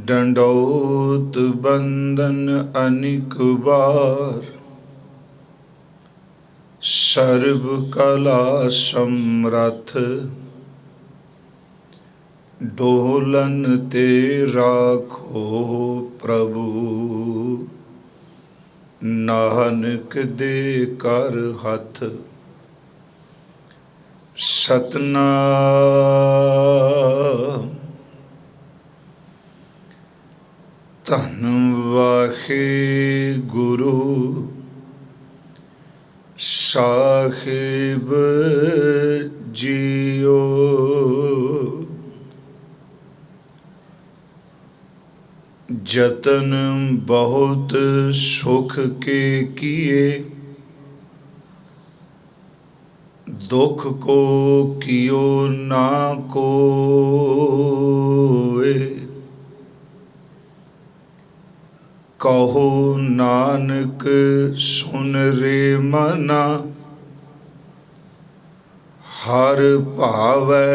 डंडौत बंदन अनिक बार, सर्व कला समरथ डोलन ते राखो प्रभु, नानक दे कर हथ। सतनाम धन वाहे गुरु साहिब जियो। जतन बहुत सुख के किए, दुख को कियो ना कोय। कहो नानक सुन रे मना, हर भावै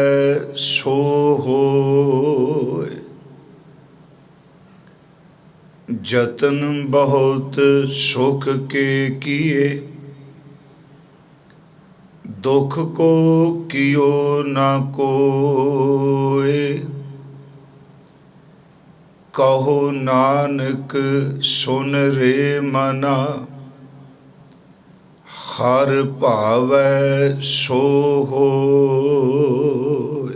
सो होय। जतन बहुत सुख के किए, दुख को कियो ना कोय। कहो नानक सुन रे मना, हर भावै सो होय।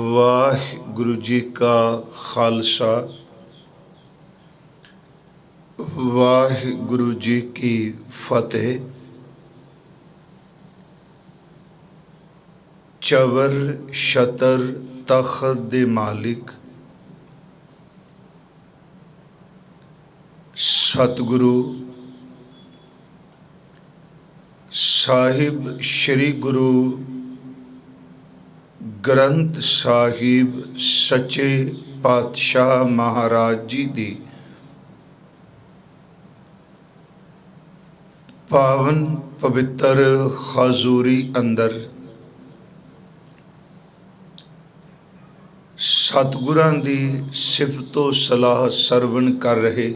वाहिगुरु जी का खालसा, वाहिगुरु जी की फतेह। चवर छतर तख्त दे मालिक सतगुरु साहिब श्री गुरु ग्रंथ साहिब सच्चे पातशाह महाराज जी दी पावन पवित्र हजूरी अंदर सतगुरां दी सिफतो सलाह सरवण कर रहे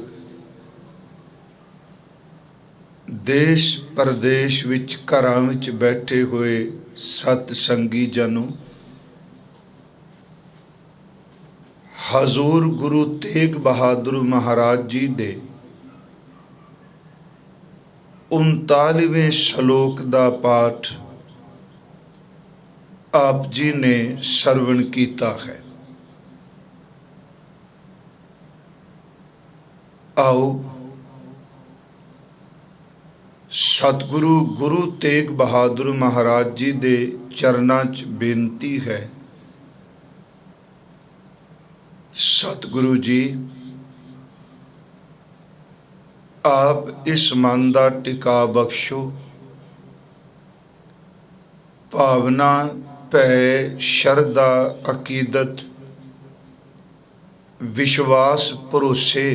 देश प्रदेश विच घरां विच बैठे हुए सतसंगी जनों, हजूर गुरु तेग बहादुर महाराज जी दे 39वें श्लोक दा पाठ आप जी ने सरवण कीता है। आओ सतगुरु गुरु तेग बहादुर महाराज जी दे चरनां च बेनती है, सतगुरु जी आप इस मन दा टिका बख्शो। भावना भै शरदा अकीदत विश्वास भरोसे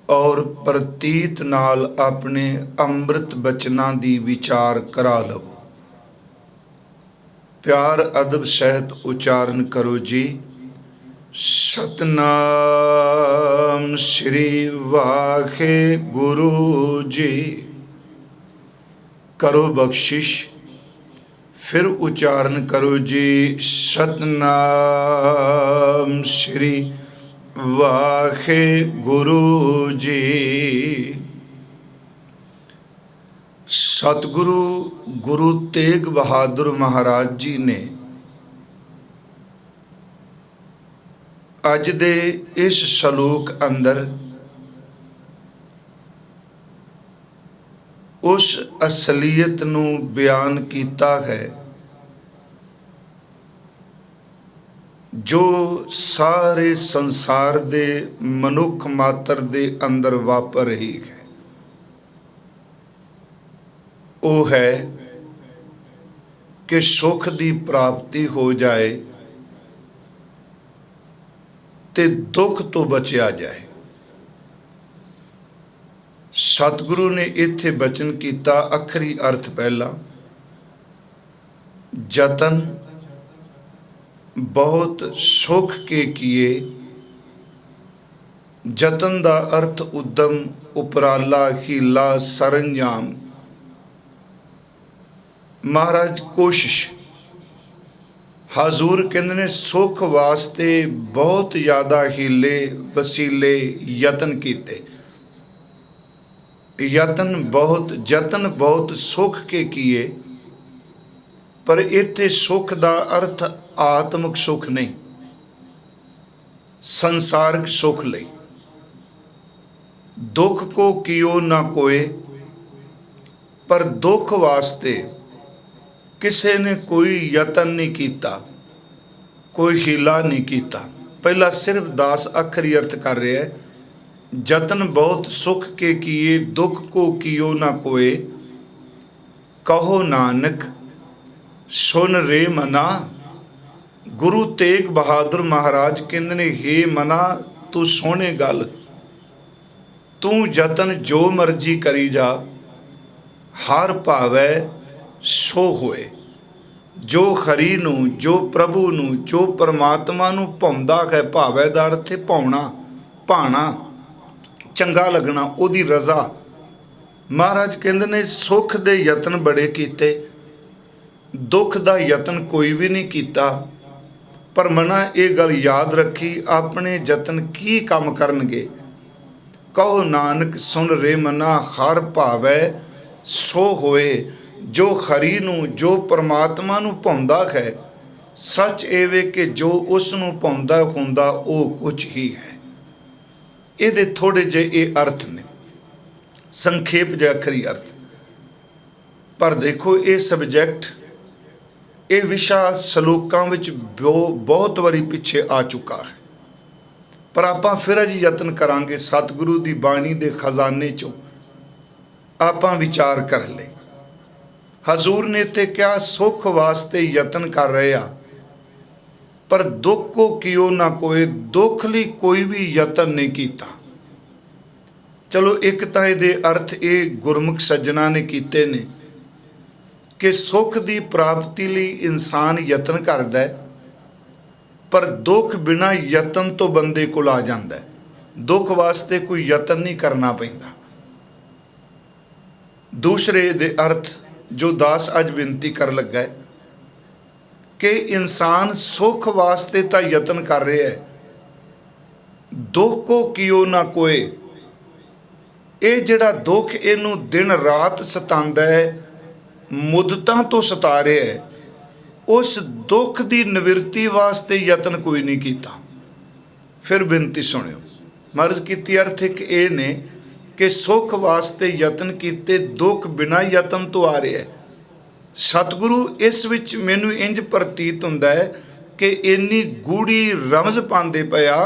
और प्रतीत नाल अपने अमृत बचनां दी विचार करा लवो। प्यार अदब सहित उच्चारण करो जी। सतनाम श्री वाहे गुरु जी। करो बख्शिश, फिर उच्चारण करो जी। सतनाम श्री वाहे गुरु जी। सतगुरु गुरु तेग बहादुर महाराज जी ने अज दे इस सलोक अंदर उस असलीयत नूं बयान कीता है जो सारे संसार दे मनुख मात्र दे अंदर वापर रही है। वो है कि सुख दी प्राप्ति हो जाए ते दुख तो बचिया जाए। सतगुरु ने इत्थे बचन कीता, अखरी अर्थ पहला जतन बहुत सुख के किए, जतन दा अर्थ उद्यम उपराला हीला सरंजाम। महाराज कोशिश हजूर कहते ने सुख वास्ते बहुत ज़्यादा हीले वसीले यतन किए। जतन बहुत सुख के किए, पर इत्थे सुख का अर्थ आत्मिक सुख नहीं, संसारिक सुख लई। दुख को कियो ना कोय, पर दुख वास्ते किसी ने कोई यतन नहीं किया, कोई हीला नहीं किया। पहला सिर्फ दास अखरी अर्थ कर रहा है, जतन बहुत सुख के किए, दुख को कियो ना कोय। कहो नानक सुन रे मना। गुरु तेग बहादुर महाराज कहते ने, हे मना तू सोने गल, तू जतन जो मर्जी करी जा, हर भावै सो होए। जो हरी नू, जो प्रभु नू, जो परमात्मा नू भाउंदा है, भावै दा अर्थ है भाउना, भाना, चंगा लगना, ओदी रजा। महाराज कहते ने सुख दे यतन बड़े कीते, दुख दा यतन कोई भी नहीं कीता। पर मना ये गल याद रखी, अपने जतन की काम करनगे। कहो नानक सुन रे मना, हर भावै सो होए। जो हरी नू, जो परमात्मा नू भाउंदा है, सच एवे कि जो उस नू भाउंदा हुंदा वो कुछ ही है। ये थोड़े जे ये अर्थ ने, संखेप जे अखरी अर्थ। पर देखो ये सबजैक्ट, ये विशा सलोकां विच बहुत वारी पिछे आ चुका है, पर आपां फिर अज यतन करांगे सतगुरु दी बाणी दे खजाने चों आपां विचार कर ले। हजूर ने ते क्या सुख वास्ते यतन कर रहे आ, पर दुख को कियो ना कोई, दुख लई कोई भी यतन नहीं कीता। चलो एक तां इहदे अर्थ ये गुरमुख सज्जना ने कीते ने कि सुख की प्राप्ति लई इंसान यतन करदा है, पर दुख बिना यतन तो बंदे कोल आ जांदा है। दुख वास्ते कोई यतन नहीं करना पैंदा। दूसरे दे अर्थ जो दास अज विनती कर लगा है कि इंसान सुख वास्ते तो यतन कर रहा है, दुख को कियो ना कोय। ये जिहड़ा दुख इनू दिन रात सतांदा है, मुद्दतां तो सता रहा है, उस दुख की निवृत्ति वास्ते यतन कोई नहीं किया। फिर बिनती सुनियो, मर्ज की अर्थ एक ये ने कि सुख वास्ते यतन किते, दुख बिना यतन तो आ रहा है। सतगुरु इस विच मैनू इंज प्रतीत हुंदा है कि इन्नी गूढ़ी रमज पाते पिया,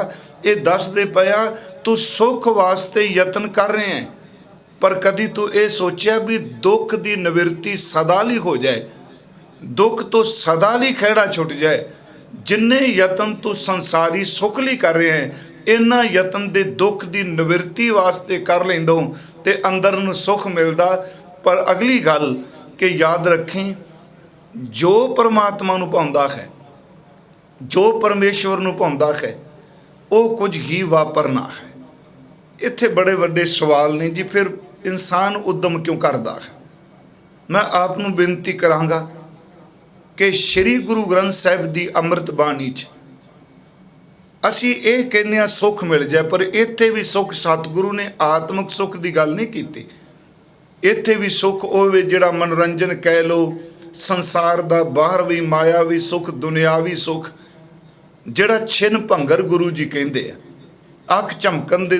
ये दसदे पिया तू सुख वास्ते यतन कर रहे हैं, पर कदी तू ये सोचा भी दुख की निवृत्ति सदा लई हो जाए, दुख तो सदा लई खैड़ा छुट जाए। जिन्ने यतन तू संसारी सुख लई कर रहे हैं, इन्ना यतन दे दुख की निवृत्ति वास्ते कर लेंदो ते अंदर नूं सुख मिलदा। पर अगली गल कि याद रखें, जो परमात्मा नूं भाउंदा है, जो परमेश्वर नूं भाउंदा है, वो कुछ ही वापरना है। इत्थे बड़े वड्डे सवाल ने जी, फिर इंसान उद्यम क्यों करता है? मैं आप नूं बेनती करांगा कि श्री गुरु ग्रंथ साहिब की अमृत बाणी च असी ये कहने सुख मिल जाए, पर इत्थे भी सुख सतगुरु ने आत्मिक सुख की गल नहीं की। इत्थे भी सुख होवे जिहड़ा मनोरंजन कह लो, संसार दा बाहरवी मायावी सुख, दुनियावी सुख, जिहड़ा छिन भंगर गुरु जी कहते हैं, अख झमकन दे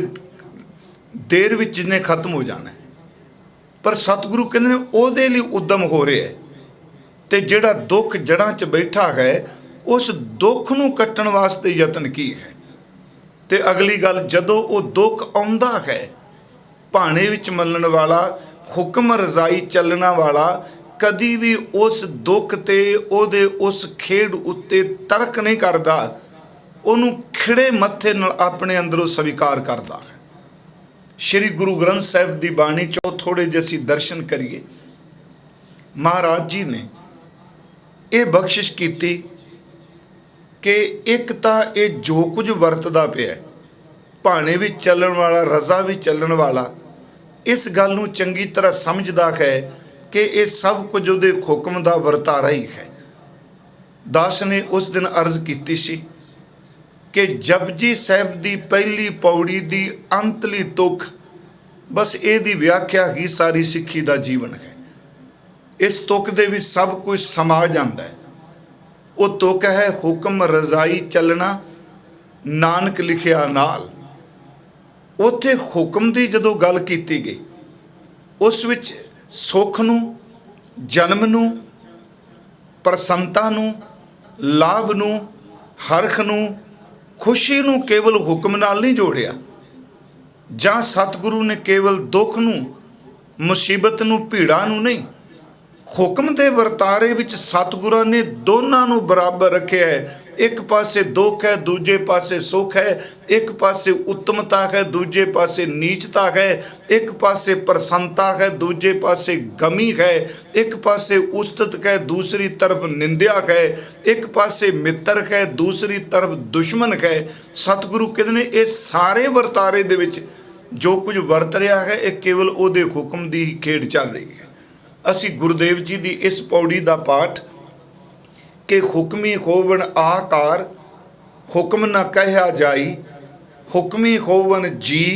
देर विच जिन्ने खत्म हो जाना है। पर सतगुरु कहते हैं उहदे लई उद्यम हो रहा है, ते जिहड़ा दुख जड़ां च बैठा है, उस दुख नूं कट्टण वास्ते यतन की है। ते अगली गल, जदों वो दुख आउंदा है, भाणे विच मलण वाला, हुक्म रजाई चलना वाला, कदी भी उस दुख ते ओदे उस खेड उत्ते तर्क नहीं करता, उन्होंने खिड़े मत्थे नाल अपने अंदरों स्वीकार करता है। श्री गुरु ग्रंथ साहिब की बाणी चो थोड़े जे असीं दर्शन करिए। महाराज जी ने ये बख्शिश की कि एक तो ये जो कुछ वरतदा पिया भाणे भी चलन वाला रज़ा भी चलन वाला इस गल नूं चंगी तरह समझदा है कि ये सब कुछ उहदे हुक्म दा वरतारा ही है। दास ने उस दिन अर्ज की सी कि जपजी साहिब दी पहली पौड़ी दी अंतली तुख बस इहदी व्याख्या ही सारी सिक्खी दा जीवन है। इस तुक दे विच सब कुछ समा जांदा है। वो तुक है हुक्म रज़ाई चलना नानक लिखिया नाल। उत्थे हुक्म की जदों गल कीती गई उस विच सुख नूं जन्म नूं प्रसन्नता नूं लाभ नूं हरख नूं खुशी नूं केवल हुक्म नाल नहीं जोड़िया जां सतगुरु ने केवल दुख नूं मुसीबत नूं भीड़ा नूं नहीं हुक्म के वरतारे विच सतगुरां ने दोनों नूं बराबर रखिया है। एक पासे दुख है दूजे पासे सुख है, एक पासे उत्तमता है दूजे पासे नीचता है, एक पासे प्रसन्नता है दूजे पासे गमी है, एक पासे उस्तत है दूसरी तरफ निंदा है, एक पासे मित्र है दूसरी तरफ दुश्मन है। सतगुरु कहते हैं ये सारे वरतारे दे विच जो कुछ वरत रहा है ये केवल उहदे हुक्म की ही खेड चल रही है। असी गुरुदेव जी की इस पौड़ी का पाठ कि हुक्मी होवन आकार हुक्म न कहा जाई हुक्मी होवन जी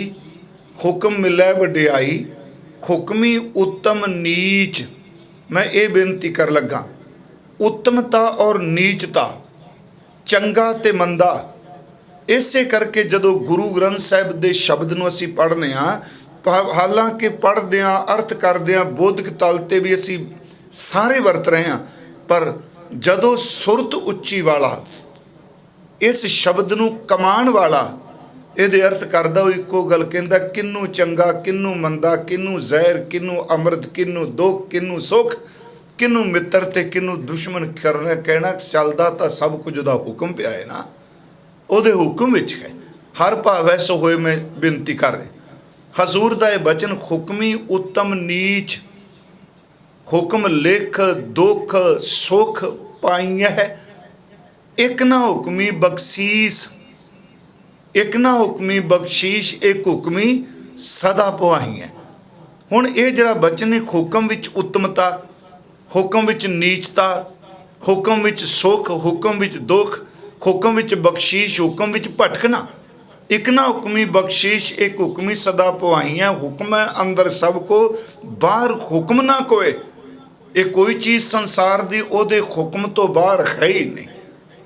हुक्म मिलै वडियाई हुक्मी उत्तम नीच। मैं ये बेनती कर लगा उत्तमता और नीचता चंगा ते मंदा इसे करके जदों गुरु ग्रंथ साहिब के शब्द नूं असीं पढ़ने हालांकि पढ़द्या अर्थ करद्या बोधक तल ते भी असी सारे वरत रहे हैं पर जदों सुरत उच्ची वाला इस शब्द नूं कमान वाला ये अर्थ करदा वो इको गल कहंदा किन्नू चंगा किन्नू मंदा किन्नू जहर किन्नू अमृत किन्नू दुख किन्नू सुख किन्नू मित्र ते किन्नू दुश्मन करना कहना चलदा तां सब कुछ दा हुक्म पिया है ना उहदे हुक्म विच है। हर भाव ऐसो होए मैं बेनती कर रहा हजूर दा बचन हुक्मी उत्तम नीच हुक्म लिख दुख सुख पाई है एक ना हुक्मी बख्शीश एक ना हुक्मी बख्शीश एक हुक्मी सदा पवाई है। हुण ये जिहड़ा बचन है हुक्म विच उत्तमता हुक्म विच नीचता हुक्म विच सुख हुक्म विच दुख हुक्म विच बख्शीश हुक्म विच भटकना एक ना हुक्मी बख्शीश एक हुक्मी सदा पवाइयाँ हुक्म है अंदर सबको बाहर हुक्म ना कोई ये कोई चीज़ संसार दी ओदे हुक्म तो बाहर है ही नहीं।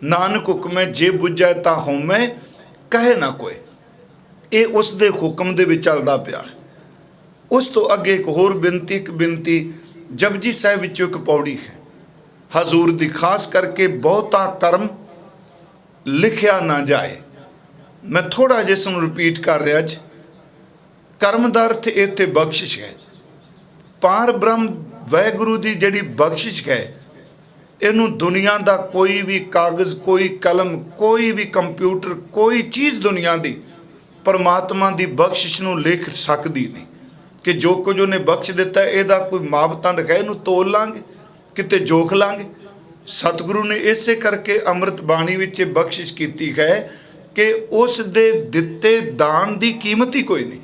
नानक हुक्म है जे बुझे ता होमे कहे ना कोई ये उस दे हुक्म दे विच चलदा पिया। उस तो अगे एक होर बिनती जपजी साहिब विचों एक पौड़ी है हजूर दी खास करके बहुता कर्म लिखिया ना जाए। मैं थोड़ा जिसनों रिपीट कर रहा अज कर्म का अर्थ इत्थे बख्शिश है। पार ब्रह्म वाहगुरु की जिहड़ी बख्शिश है इनू दुनिया का कोई भी कागज़ कोई कलम कोई भी कंप्यूटर कोई चीज़ दुनिया की परमात्मा की बख्शिश नूं लिख सकती नहीं कि जो कुछ उन्हें बख्श दिता है यदा कोई मापदंड है इनू तोल लांगे किते जोख लांगे। सतगुरु ने इसे करके अमृत बाणी विच बख्शिश की है कि उस दे दिते दान की कीमत ही कोई नहीं।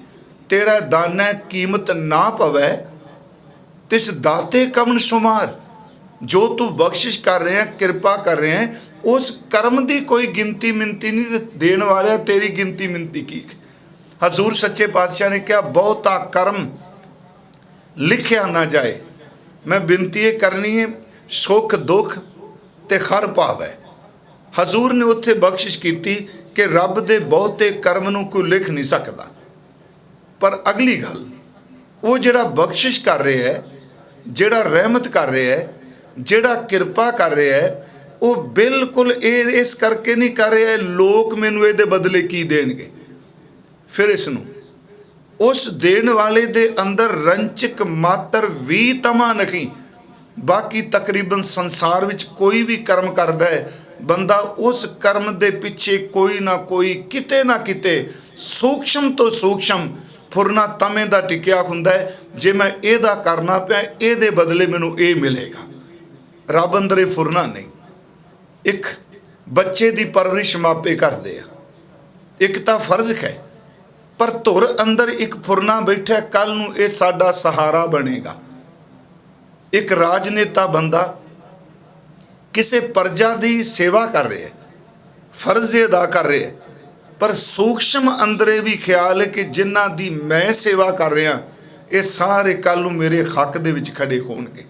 तेरा दाना कीमत ना पवै तिस दाते कवन शुमार। जो तू बख्शिश कर रहे हैं कृपा कर रहे हैं उस कर्म की कोई गिनती मिनती नहीं देन वाले तेरी गिनती मिनती की। हजूर सच्चे पातशाह ने कहा बहुता कर्म लिखिया ना जाए। मैं बिनती ये करनी है सुख दुख ते खर भाव है। हजूर ने उत्थे बख्शिश की कि रब दे बहुते कर्म नूं कोई लिख नहीं सकता। पर अगली गल वो जिहड़ा बख्शिश कर रहा है जिहड़ा रहमत कर रहा है जिहड़ा कृपा कर रहा है वो बिल्कुल इस करके नहीं कर रहा है लोग मैनूं इहदे बदले की देणगे। फिर इसनूं उस देण वाले दे अंदर रंचक मात्र भी तमा नहीं। बाकी तकरीबन संसार विच कोई भी कर्म करता है बंदा उस कर्म दे पिछे कोई ना कोई किते ना किते सूक्ष्म तो सूक्ष्म फुरना तमे दा टिकिया हुंदा है। जे मैं एदा करना पिया एदे बदले मैनूं ये मिलेगा। रब अंदर ये फुरना नहीं। एक ਬੱਚੇ ਦੀ ਪਰਵਰਿਸ਼ ਮਾਪੇ ਕਰਦੇ ਆ, ਇੱਕ ਤਾਂ ਫਰਜ਼ ਹੈ, ਪਰ ਧੁਰ ਅੰਦਰ ਇੱਕ ਫੁਰਨਾ ਬੈਠਾ, ਕੱਲ ਨੂੰ ਇਹ ਸਾਡਾ ਸਹਾਰਾ ਬਣੇਗਾ। ਇੱਕ ਰਾਜਨੇਤਾ ਬੰਦਾ ਕਿਸੇ ਪ੍ਰਜਾ ਦੀ ਸੇਵਾ ਕਰ ਰਿਹਾ, ਫਰਜ਼ ਅਦਾ ਕਰ ਰਿਹਾ, ਪਰ ਸੂਖਸ਼ਮ ਅੰਦਰੇ ਵੀ ਖਿਆਲ ਹੈ ਕਿ ਜਿਨ੍ਹਾਂ ਦੀ ਮੈਂ ਸੇਵਾ ਕਰ ਰਿਹਾ ਇਹ ਸਾਰੇ ਕੱਲ ਨੂੰ ਮੇਰੇ ਹੱਕ ਦੇ ਵਿੱਚ ਖੜੇ ਹੋਣਗੇ।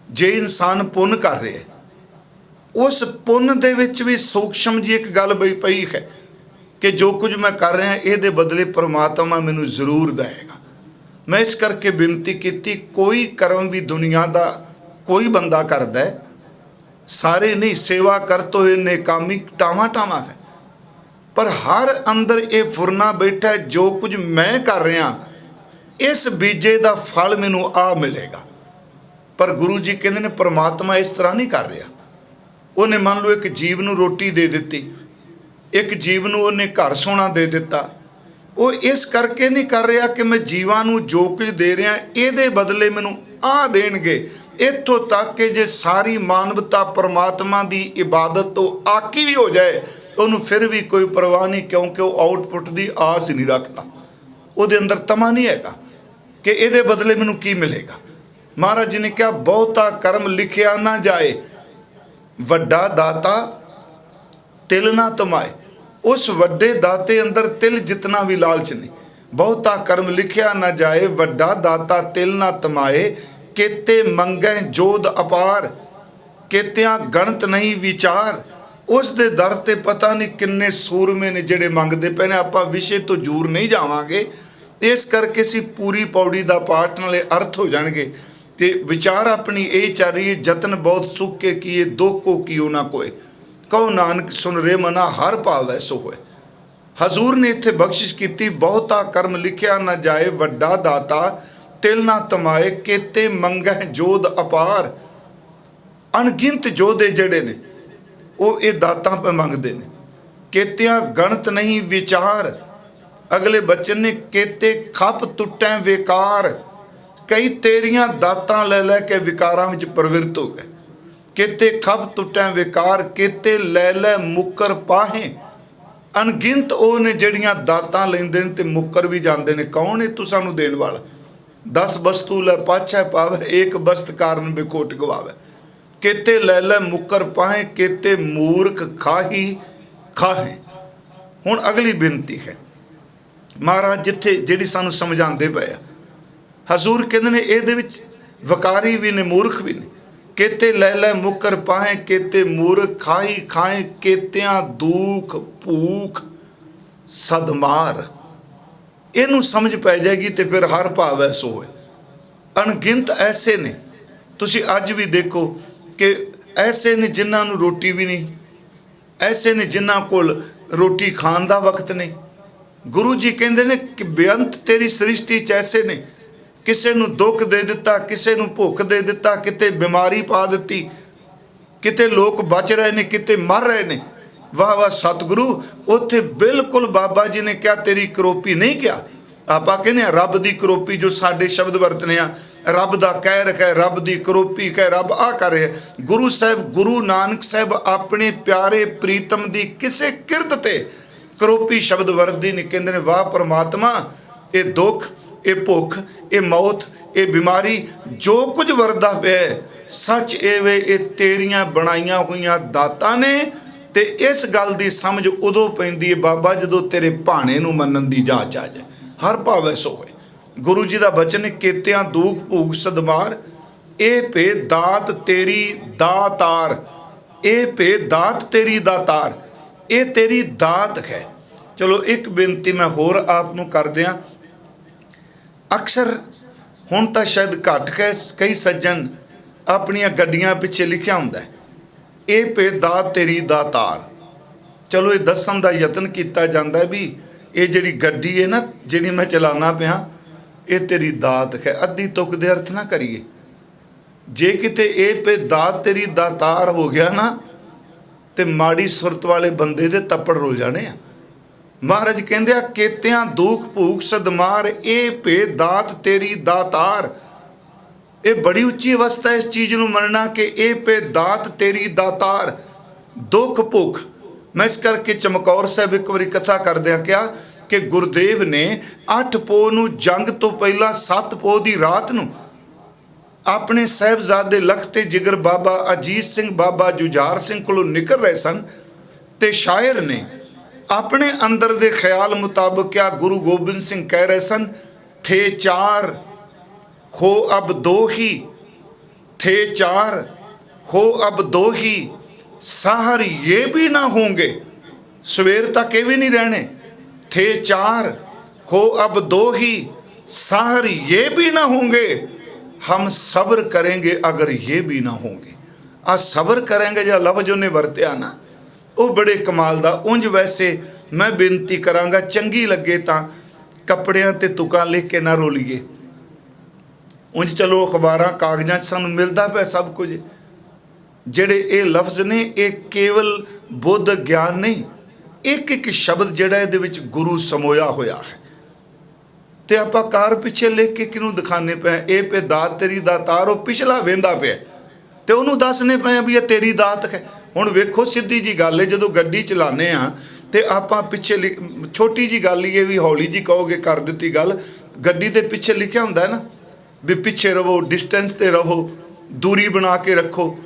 ਜੇ ਇਨਸਾਨ ਪੁੰਨ ਕਰ ਰਿਹਾ, ਉਸ ਪੁੰਨ ਦੇ ਵਿੱਚ ਵੀ ਸੂਖਸ਼ਮ ਜੀ ਇੱਕ ਗੱਲ ਪਈ ਹੈ ਕਿ ਜੋ ਕੁਝ ਮੈਂ ਕਰ ਰਿਹਾ ਇਹਦੇ ਬਦਲੇ ਪ੍ਰਮਾਤਮਾ ਮੈਨੂੰ ਜ਼ਰੂਰ ਦੇਵੇਗਾ। ਮੈਂ ਇਸ ਕਰਕੇ ਬੇਨਤੀ ਕੀਤੀ, ਕੋਈ ਕਰਮ ਵੀ ਦੁਨੀਆ ਦਾ ਕੋਈ ਬੰਦਾ ਕਰਦਾ ਹੈ, ਸਾਰੇ ਨਹੀਂ, ਸੇਵਾ ਕਰ ਤੋ ਇਹ ਨੇਕਾਮੀ ਟਾਵਾਂ ਟਾਵਾਂ ਹੈ, ਪਰ ਹਰ ਅੰਦਰ ਇਹ ਫੁਰਨਾ ਬੈਠਾ, ਜੋ ਕੁਝ ਮੈਂ ਕਰ ਰਿਹਾ ਇਸ ਬੀਜੇ ਦਾ ਫਲ ਮੈਨੂੰ ਆ ਮਿਲੇਗਾ। ਪਰ ਗੁਰੂ ਜੀ ਕਹਿੰਦੇ ਨੇ ਪ੍ਰਮਾਤਮਾ ਇਸ ਤਰ੍ਹਾਂ ਨਹੀਂ ਕਰ ਰਿਹਾ। ਉਹਨੇ ਮੰਨ ਲਓ ਇੱਕ ਜੀਵ ਨੂੰ ਰੋਟੀ ਦੇ ਦਿੱਤੀ, ਇੱਕ ਜੀਵ ਨੂੰ ਉਹਨੇ ਘਰ ਸੋਨਾ ਦੇ ਦਿੱਤਾ, ਉਹ ਇਸ ਕਰਕੇ ਨਹੀਂ ਕਰ ਰਿਹਾ ਕਿ ਮੈਂ ਜੀਵਾਂ ਨੂੰ ਜੋ ਕੁਝ ਦੇ ਰਿਹਾ ਇਹਦੇ ਬਦਲੇ ਮੈਨੂੰ ਆ ਦੇਣਗੇ। ਇੱਥੋਂ ਤੱਕ ਕਿ ਜੇ ਸਾਰੀ ਮਾਨਵਤਾ ਪਰਮਾਤਮਾ ਦੀ ਇਬਾਦਤ ਤੋਂ ਆਕੀ ਵੀ ਹੋ ਜਾਏ, ਉਹਨੂੰ ਫਿਰ ਵੀ ਕੋਈ ਪਰਵਾਹ ਨਹੀਂ, ਕਿਉਂਕਿ ਉਹ ਆਊਟਪੁੱਟ ਦੀ ਆਸ ਹੀ ਨਹੀਂ ਰੱਖਦਾ। ਉਹਦੇ ਅੰਦਰ ਤਮਾ ਨਹੀਂ ਹੈਗਾ ਕਿ ਇਹਦੇ ਬਦਲੇ ਮੈਨੂੰ ਕੀ ਮਿਲੇਗਾ। ਮਹਾਰਾਜ ਜੀ ਨੇ ਕਿਹਾ, ਬਹੁਤਾ ਕਰਮ ਲਿਖਿਆ ਨਾ ਜਾਏ, ਵੱਡਾ ਦਾਤਾ ਤਿਲ ਨਾ ਤਮਾਏ। ਉਸ ਵੱਡੇ ਦਾਤੇ ਅੰਦਰ ਤਿਲ ਜਿਤਨਾ ਵੀ ਲਾਲਚ ਨਹੀਂ। ਬਹੁਤਾ ਕਰਮ ਲਿਖਿਆ ਨਾ ਜਾਏ, ਵੱਡਾ ਦਾਤਾ ਤਿਲ ਨਾ ਤਮਾਏ। ਕੇਤੇ ਮੰਗੈ ਜੋਧ ਅਪਾਰ, ਕੇਤਿਆਂ ਗਣਤ ਨਹੀਂ ਵਿਚਾਰ। ਉਸ ਦੇ ਦਰ ਤੇ ਪਤਾ ਨਹੀਂ ਕਿੰਨੇ ਸੂਰਮੇ ਨੇ ਜਿਹੜੇ ਮੰਗਦੇ ਪਏ ਨੇ। ਆਪਾਂ ਵਿਸ਼ੇ ਤੋਂ ਦੂਰ ਨਹੀਂ ਜਾਵਾਂਗੇ, ਇਸ ਕਰਕੇ ਅਸੀਂ ਪੂਰੀ ਪੌੜੀ ਦਾ ਪਾਠ ਨਾਲੇ ਅਰਥ ਹੋ ਜਾਣਗੇ। ਤੇ ਵਿਚਾਰ ਆਪਣੀ ਇਹ ਚੱਲ ਰਹੀ ਹੈ, ਜਤਨ ਬਹੁਤ ਸੁਖ ਕੇ ਕੀਏ, ਦੁੱਖ ਕੋ ਕੀਓ ਨਾ ਕੋਏ। ਕਹੋ ਨਾਨਕ ਸੁਣ ਰੇ ਮਨਾ, ਹਰ ਭਾਵੈ ਸੋ ਹੋਏ। ਹਜ਼ੂਰ ਨੇ ਇੱਥੇ ਬਖਸ਼ਿਸ਼ ਕੀਤੀ, ਬਹੁਤਾ ਕਰਮ ਲਿਖਿਆ ਨਾ ਜਾਏ, ਵੱਡਾ ਦਾਤਾ ਤਿਲ ਨਾ ਤਮਾਏ। ਕੇਤੇ ਮੰਗਹਿ ਜੋਧ ਅਪਾਰ। ਅਣਗਿਣਤ ਜੋਧੇ ਜਿਹੜੇ ਨੇ ਉਹ ਇਹ ਦਾਤਾਂ ਪੇ ਮੰਗਦੇ ਨੇ। ਕੇਤਿਆਂ ਗਣਤ ਨਹੀਂ ਵਿਚਾਰ। ਅਗਲੇ ਬਚਨ ਨੇ, ਕੇਤੇ ਖੱਪ ਟੁੱਟੈ ਵਿਕਾਰ। ਕਈ ਤੇਰੀਆਂ ਦਾਤਾਂ ਲੈ ਲੈ ਕੇ ਵਿਕਾਰਾਂ ਵਿੱਚ ਪ੍ਰਵਿਰਤ ਹੋ ਗਏ। ਕੇਤੇ ਖੱਪ ਟੁੱਟੈ ਵਿਕਾਰ, ਕੇਤੇ ਲੈ ਲੈ ਮੁੱਕਰ ਪਾਹੇ। ਅਣਗਿਣਤ ਉਹ ਨੇ ਜਿਹੜੀਆਂ ਦਾਤਾਂ ਲੈਂਦੇ ਨੇ ਤੇ ਮੁੱਕਰ ਵੀ ਜਾਂਦੇ ਨੇ। ਕੌਣ ਹੈ ਤੂੰ ਸਾਨੂੰ ਦੇਣ ਵਾਲਾ? 10 ਵਸਤੂ ਲੈ ਪਾਛੈ ਪਾਵੇ, ਇੱਕ ਬਸਤ ਕਾਰਨ ਬਿਖੋਟ ਗਵਾਵੇ। ਕੇਤੇ ਲੈ ਲੈ ਮੁੱਕਰ ਪਾਹੇ, ਕੇਤੇ ਮੂਰਖ ਖਾਹੀ ਖਾਹੇ। ਹੁਣ ਅਗਲੀ ਬੇਨਤੀ ਹੈ, ਮਹਾਰਾਜ ਜਿੱਥੇ ਜਿਹੜੀ ਸਾਨੂੰ ਸਮਝਾਉਂਦੇ ਪਏ ਆ, ਹਜ਼ੂਰ ਕਹਿੰਦੇ ਨੇ ਇਹਦੇ ਵਿੱਚ ਵਕਾਰੀ ਵੀ ਨੇ, ਮੂਰਖ ਵੀ ਨੇ। ਕੇਤੇ ਲੈ ਲੈ ਮੁੱਕਰ ਪਾਹੇ, ਕੇਤੇ ਮੂਰਖ ਖਾਹੀ ਖਾਏ। ਕੇਤਿਆਂ ਦੁੱਖ ਭੂਖ ਸਦਮਾਰ। ਇਹਨੂੰ ਸਮਝ ਪੈ ਜਾਏਗੀ ਤੇ ਫਿਰ ਹਰ ਭਾਵ ਐਸੋ ਹੋਏ। ਅਣਗਿਣਤ ਐਸੇ ਨੇ, ਤੁਸੀਂ ਅੱਜ ਵੀ ਦੇਖੋ ਕਿ ਐਸੇ ਨੇ ਜਿਨ੍ਹਾਂ ਨੂੰ ਰੋਟੀ ਵੀ ਨਹੀਂ, ਐਸੇ ਨੇ ਜਿਨ੍ਹਾਂ ਕੋਲ ਰੋਟੀ ਖਾਣ ਦਾ ਵਕਤ ਨਹੀਂ। ਗੁਰੂ ਜੀ ਕਹਿੰਦੇ ਨੇ ਕਿ ਬੇਅੰਤ ਤੇਰੀ ਸ੍ਰਿਸ਼ਟੀ 'ਚ ਐਸੇ ਨੇ, ਕਿਸੇ ਨੂੰ ਦੁੱਖ ਦੇ ਦਿੱਤਾ, ਕਿਸੇ ਨੂੰ ਭੁੱਖ ਦੇ ਦਿੱਤਾ, ਕਿਤੇ ਬਿਮਾਰੀ ਪਾ ਦਿੱਤੀ, ਕਿਤੇ ਲੋਕ ਬਚ ਰਹੇ ਨੇ, ਕਿਤੇ ਮਰ ਰਹੇ ਨੇ। ਵਾਹ ਵਾਹ ਸਤਿਗੁਰੂ, ਉੱਥੇ ਬਿਲਕੁਲ ਬਾਬਾ ਜੀ ਨੇ ਕਿਹਾ ਤੇਰੀ ਕਰੋਪੀ ਨਹੀਂ ਕਿਹਾ। ਆਪਾਂ ਕਹਿੰਦੇ ਹਾਂ ਰੱਬ ਦੀ ਕਰੋਪੀ, ਜੋ ਸਾਡੇ ਸ਼ਬਦ ਵਰਤਨੇ ਆ, ਰੱਬ ਦਾ ਕਹਿਰ ਹੈ, ਰੱਬ ਦੀ ਕਰੋਪੀ ਕਹਿ, ਰੱਬ ਆ ਕਰ ਰਿਹਾ। ਗੁਰੂ ਸਾਹਿਬ, ਗੁਰੂ ਨਾਨਕ ਸਾਹਿਬ ਆਪਣੇ ਪਿਆਰੇ ਪ੍ਰੀਤਮ ਦੀ ਕਿਸੇ ਕਿਰਤ ਤੇ ਕਰੋਪੀ ਸ਼ਬਦ ਵਰਤਦੇ ਨੇ। ਕਹਿੰਦੇ ਨੇ ਵਾਹ ਪਰਮਾਤਮਾ, ਇਹ ਦੁੱਖ, ਇਹ ਭੁੱਖ, ਇਹ ਮੌਤ, ਇਹ ਬਿਮਾਰੀ, ਜੋ ਕੁਝ ਵਰਦਾ ਪਿਆ ਸੱਚ ਇਹ ਵੇ, ਇਹ ਤੇਰੀਆਂ ਬਣਾਈਆਂ ਹੋਈਆਂ ਦਾਤਾਂ ਨੇ। ਤੇ ਇਸ ਗੱਲ ਦੀ ਸਮਝ ਉਦੋਂ ਪੈਂਦੀ ਹੈ ਬਾਬਾ ਜਦੋਂ ਤੇਰੇ ਭਾਣੇ ਨੂੰ ਮੰਨਣ ਦੀ ਜਾਚ ਆ ਜਾਏ। ਹਰ ਭਾਵੈ ਸੋ ਹੋਏ। ਗੁਰੂ ਜੀ ਦਾ ਬਚਨ, ਕੇਤਿਆਂ ਦੁੱਖ ਭੂਖ ਸਦਮਾਰ। ਇਹ ਭੇ ਦਾਤ ਤੇਰੀ ਦਾਤਾਰ। ਇਹ ਭੇ ਦਾਤ ਤੇਰੀ ਦਾਤਾਰ। ਇਹ ਤੇਰੀ ਦਾਤ ਹੈ। ਚਲੋ ਇੱਕ ਬੇਨਤੀ ਮੈਂ ਹੋਰ ਆਪ ਨੂੰ ਕਰ ਦਿਆਂ। ਅਕਸਰ ਹੁਣ ਤਾਂ ਸ਼ਾਇਦ ਘੱਟ ਕਈ ਸੱਜਣ ਆਪਣੀਆਂ ਗੱਡੀਆਂ ਪਿੱਛੇ ਲਿਖਿਆ ਹੁੰਦਾ ਇਹ ਭੇ ਦਾਤ ਤੇਰੀ ਦਾਤਾਰ। ਚਲੋ ਇਹ ਦੱਸਣ ਦਾ ਯਤਨ ਕੀਤਾ ਜਾਂਦਾ ਵੀ ਇਹ ਜਿਹੜੀ ਗੱਡੀ ਹੈ ਨਾ, ਜਿਹੜੀ ਮੈਂ ਚਲਾਉਣਾ ਪਿਆ, ਇਹ ਤੇਰੀ ਦਾਤ ਹੈ। ਅੱਧੀ ਤੁਕ ਦੇ ਅਰਥ ਨਾ ਕਰੀਏ। ਜੇ ਕਿਤੇ ਇਹ ਭੇ ਦਾਤ ਤੇਰੀ ਦਾਤਾਰ ਹੋ ਗਿਆ ਨਾ ਤੇ ਮਾੜੀ ਸੁਰਤ ਵਾਲੇ ਬੰਦੇ ਦੇ ਤੱਪੜ ਰੁਲ ਜਾਣੇ ਆ। ਮਹਾਰਾਜ ਕਹਿੰਦੇ ਆ, ਕੇਤਿਆਂ ਦੁੱਖ ਭੂਖ ਸਦਮਾਰ। ਇਹ ਭੇ ਦਾਤ ਤੇਰੀ ਦਾਤਾਰ। ਇਹ ਬੜੀ ਉੱਚੀ ਅਵਸਥਾ ਇਸ ਚੀਜ਼ ਨੂੰ ਮੰਨਣਾ ਕਿ ਇਹ ਭੇ ਦਾਤ ਤੇਰੀ ਦਾਤਾਰ। ਦੁੱਖ ਭੁੱਖ मैं इस करके चमकौर साहब एक बारी कथा करदिया क्या कि गुरदेव ने 8 पोह नूं जंग तो पहला 7 पोह की रात नूं अपने साहिबजादे लखते जिगर बाबा अजीत सिंह बाबा जुझार सिंह कोलों निकल रहे सन ते शायर ने अपने अंदर दे ख्याल मुताबिक क्या गुरु गोबिंद सिंह कह रहे सन, थे 4 हो अब 2 ही, थे 4 हो अब 2 ही, सहर ये भी ना होंगे, सवेर तक ये भी नहीं रहने। थे 4 हो अब 2 ही, सहर ये भी ना होंगे, हम सब्र करेंगे अगर ये भी ना होंगे। आ सब्र करेंगे जो लफ्ज उन्हें वरत्या ना वो बड़े कमाल दा। उंज वैसे मैं बेनती करांगा चंगी लगे तो कपड़ियां ते तुकां लिख के ना रोलीए। उंज चलो अखबारां कागजां सानूं मिलदा पिया सब कुछ। ਜਿਹੜੇ ਇਹ ਲਫ਼ਜ਼ ਨੇ ਇਹ ਕੇਵਲ ਬੁੱਧ ਗਿਆਨ ਨਹੀਂ, ਇੱਕ ਇੱਕ ਸ਼ਬਦ ਜਿਹੜਾ ਇਹਦੇ ਵਿੱਚ ਗੁਰੂ ਸਮੋਇਆ ਹੋਇਆ ਹੈ। ਤੇ ਆਪਾਂ ਕਾਰ ਪਿੱਛੇ ਲਿਖ ਕੇ ਕਿਹਨੂੰ ਦਿਖਾਣੇ ਪਏ, ਇਹ ਪੇ ਦਾਤ ਤੇਰੀ ਦਾਤਾਰ, ਉਹ ਪਿਛਲਾ ਵੇਂਦਾ ਪਿਆ ਤੇ ਉਹਨੂੰ ਦੱਸਣੇ ਪਏ ਵੀ ਇਹ ਤੇਰੀ ਦਾਤ ਹੈ। ਹੁਣ ਵੇਖੋ ਸਿੱਧੀ ਜੀ ਗੱਲ ਹੈ, ਜਦੋਂ ਗੱਡੀ ਚਲਾਉਂਦੇ ਆ ਤੇ ਆਪਾਂ ਪਿੱਛੇ ਛੋਟੀ ਜੀ ਗੱਲ ਹੀ ਇਹ ਵੀ ਹੌਲੀ ਜੀ ਕਹੋਗੇ ਕਰ ਦਿੱਤੀ ਗੱਲ, ਗੱਡੀ ਦੇ ਪਿੱਛੇ ਲਿਖਿਆ ਹੁੰਦਾ ਹੈ ਨਾ ਵੀ ਪਿੱਛੇ ਰਹੋ, ਡਿਸਟੈਂਸ ਤੇ ਰਹੋ, ਦੂਰੀ ਬਣਾ ਕੇ ਰੱਖੋ।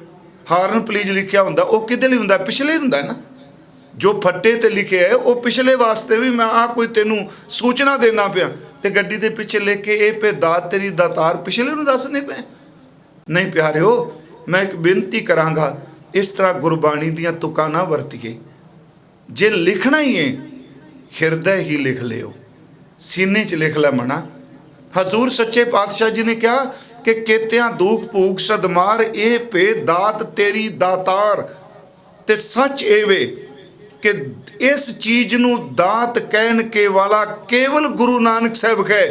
ਹਾਰਨ ਪਲੀਜ਼ ਲਿਖਿਆ ਹੁੰਦਾ ਉਹ ਕਿਹਦੇ ਲਈ ਹੁੰਦਾ, ਪਿਛਲੇ ਹੁੰਦਾ ਨਾ। ਜੋ ਫੱਟੇ ਤੇ ਲਿਖਿਆ ਹੈ ਉਹ ਪਿਛਲੇ ਵਾਸਤੇ ਵੀ ਮੈਂ ਆ ਕੋਈ ਤੈਨੂੰ ਸੂਚਨਾ ਦੇਣਾ ਪਿਆ ਤੇ ਗੱਡੀ ਦੇ ਪਿੱਛੇ ਲਿਖ ਕੇ ਇਹ ਪੇ ਦਾਤ ਤੇਰੀ ਦਾਤਾਰ ਪਿਛਲੇ ਨੂੰ ਦੱਸਣੇ ਪਏ। ਨਹੀਂ ਪਿਆਰਿਓ, ਮੈਂ ਇੱਕ ਬੇਨਤੀ ਕਰਾਂਗਾ ਇਸ ਤਰ੍ਹਾਂ ਗੁਰਬਾਣੀ ਦੀਆਂ ਤੁਕਾਂ ਨਾ ਵਰਤੀਏ। ਜੇ ਲਿਖਣਾ ਹੀ ਹੈ ਹਿਰਦੇ ਹੀ ਲਿਖ ਲਿਓ, ਸੀਨੇ 'ਚ ਲਿਖ ਲੈ ਮਣਾ। ਹਜ਼ੂਰ ਸੱਚੇ ਪਾਤਸ਼ਾਹ ਜੀ ਨੇ ਕਿਹਾ कि केतियां दुख भूख सदमार ए पे दात तेरी दातार। ते सच एवे कि इस चीज़ नूं दात कहन के वाला केवल गुरु नानक साहब है।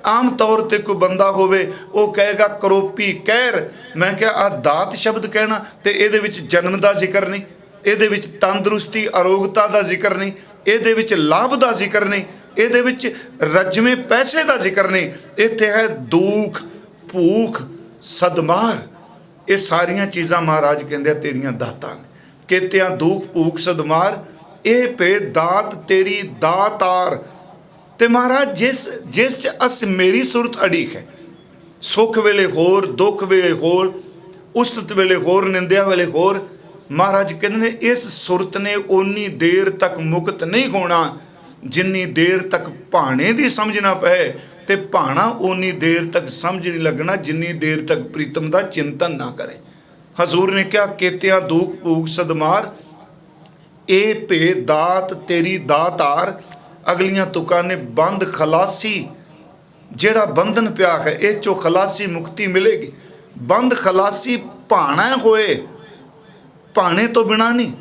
आम तौर पर कोई बंदा होवे वो कहेगा करोपी कहर। मैं क्या आ दात शब्द कहना तो ये जन्म का जिक्र नहीं, ये तंदुरुस्ती अरोगता का जिक्र नहीं, ये लाभ का जिक्र नहीं, ये रजमे पैसे का जिक्र नहीं। इत्थे है दुख भूख सदमार, ये सारिया चीज़ां महाराज कहते तेरिया दातां ने। केतियां दुख भूख सदमार ए पे दात तेरी दातार। ते महाराज जिस जिस अस मेरी सुरत अड़ीक है, सुख वेले होर, दुख वेले होर, उस्तत वेले होर, निंदिया वेले होर। महाराज कहते ने इस सुरत ने उन्नी देर तक मुक्त नहीं होना जिन्नी देर तक भाणे दी समझ ना पए, ते भाणा उन्नी देर तक समझ नहीं लगना जिन्नी देर तक प्रीतम का चिंतन ना करे। हजूर ने क्या केतिया दुख भूख सदमार ए पे दात तेरी दातार। अगलियां तुकां ने बंद खलासी, जेड़ा बंधन पिया है ये चो खलासी मुक्ति मिलेगी। बंद खलासी भाणा होए, भाणे तो बिना नहीं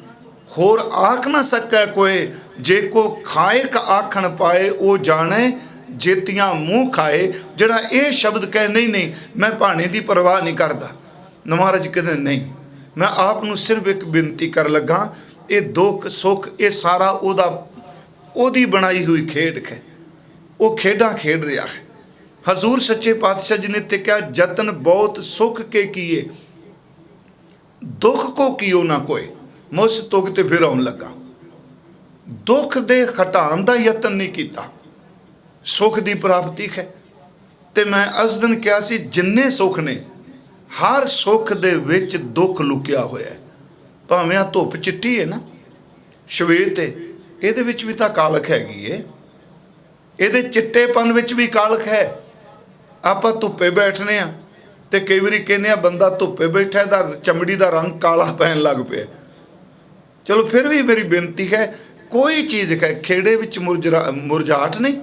होर आख ना सकै कोई। जे को खाए का आखण पाए वो जाने जेतियां मूँह खाए। जरा ये शब्द कहे नहीं नहीं मैं भाणे की परवाह नहीं करता। महाराज कहते नहीं, मैं आप नूं सिर्फ एक बेनती कर लगा, ये दुख सुख ये सारा ओदी बनाई हुई खेड है, वो खेडा खेड रहा है। हजूर सच्चे पातशाह जी ने ते क्या जतन बहुत सुख के किए, दुख को कियो ना कोई। मुस तुग ते फिर आउन लगा, दुख दे हटान का यतन नहीं किया, सुख की प्राप्ति है। तो मैं उस दिन क्या सी जिन्ने सुख ने हर सुख दे विच दुख लुकिया होया है। भावें आ धुप चिट्टी है ना श्वेत है, ये भी तो कालख हैगी है, ये चिट्टेपन विच भी कालख है। आप धुप्पे बैठने तो कई बार कहने बंदा धुप्पे बैठा दा चमड़ी का रंग काला पैन लग पे। चलो फिर भी मेरी बेनती है कोई चीज़ है खेड़े विच मुरझाहट नहीं,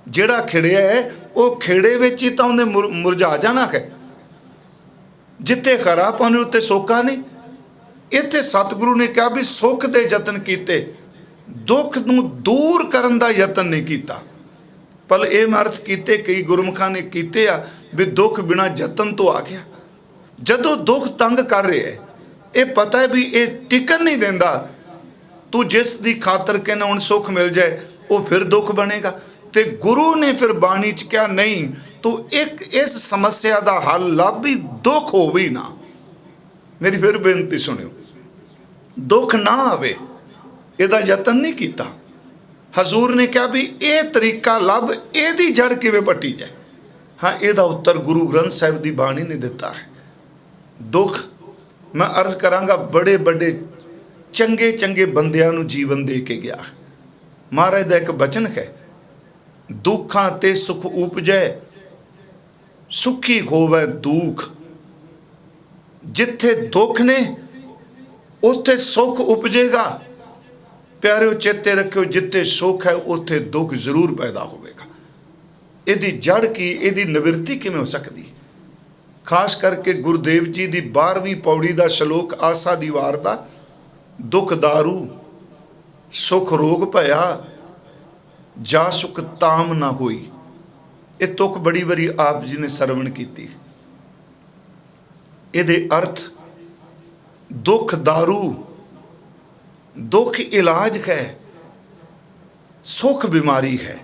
जिहड़ा खिड़िया है वो खेड़े विच ही तो उन्हें मुरझा जाना है। जिथे खरा पाने उत्ते सोका नहीं। इत्थे सतगुरु ने कहा भी सुख दे यतन कीते, दुख नूं दूर करन दा यतन नहीं कीता। पर यह अर्थ कीते कई गुरमुखां ने कीते आ भी दुख बिना यतन तो आ गया। जदों दुख तंग कर रहा है ये पता है भी ये टिकन नहीं देंदा, तू जिस दी खातर कहना हुण सुख मिल जाए वो फिर दुख बनेगा। तो गुरु ने फिर बाणी च क्या नहीं तो एक इस समस्या का हल लभ भी दुख हो भी ना। मेरी फिर बेनती सुनियो, दुख ना आवे ਇਹਦਾ ਯਤਨ ਨਹੀਂ ਕੀਤਾ। ਹਜ਼ੂਰ ਨੇ ਕਿਹਾ ਵੀ ਇਹ ਤਰੀਕਾ ਲੱਭ, ਇਹਦੀ ਜੜ ਕਿਵੇਂ ਪੱਟੀ ਜਾਏ। ਹਾਂ, ਇਹਦਾ ਉੱਤਰ ਗੁਰੂ ਗ੍ਰੰਥ ਸਾਹਿਬ ਦੀ ਬਾਣੀ ਨੇ ਦਿੱਤਾ ਹੈ। ਦੁੱਖ ਮੈਂ ਅਰਜ਼ ਕਰਾਂਗਾ ਬੜੇ ਵੱਡੇ ਚੰਗੇ ਚੰਗੇ ਬੰਦਿਆਂ ਨੂੰ ਜੀਵਨ ਦੇ ਕੇ ਗਿਆ। ਮਹਾਰਾਜ ਦਾ ਇੱਕ ਬਚਨ ਹੈ, ਦੁੱਖਾਂ ਤੇ ਸੁਖ ਉਪਜੈ ਸੁਖੀ ਹੋਵੇ ਦੁੱਖ। ਜਿੱਥੇ ਦੁੱਖ ਨੇ ਉੱਥੇ ਸੁੱਖ ਉਪਜੇਗਾ। ਪਿਆਰਿਓ ਚੇਤੇ ਰੱਖਿਓ, ਜਿੱਥੇ ਸੁੱਖ ਹੈ ਉੱਥੇ ਦੁੱਖ ਜ਼ਰੂਰ ਪੈਦਾ ਹੋਵੇਗਾ। ਇਹਦੀ ਜੜ ਕੀ, ਇਹਦੀ ਨਿਵਰਤੀ ਕਿਵੇਂ ਹੋ ਸਕਦੀ? ਖਾਸ ਕਰਕੇ ਗੁਰਦੇਵ ਜੀ ਦੀ 12ਵੀਂ ਪੌੜੀ ਦਾ ਸ਼ਲੋਕ ਆਸਾ ਦੀ ਵਾਰ ਦਾ, ਦੁੱਖ ਦਾਰੂ ਸੁਖ ਰੋਗ ਭਇਆ ਜਾ ਸੁਖ ਤਾਮ ਨਾ ਹੋਈ। ਇਹ ਤੁਕ ਬੜੀ ਵਾਰੀ ਆਪ ਜੀ ਨੇ ਸਰਵਣ ਕੀਤੀ। ਇਹਦੇ ਅਰਥ ਦੁੱਖ ਦਾਰੂ, ਦੁੱਖ ਇਲਾਜ ਹੈ, ਸੁਖ ਬਿਮਾਰੀ ਹੈ।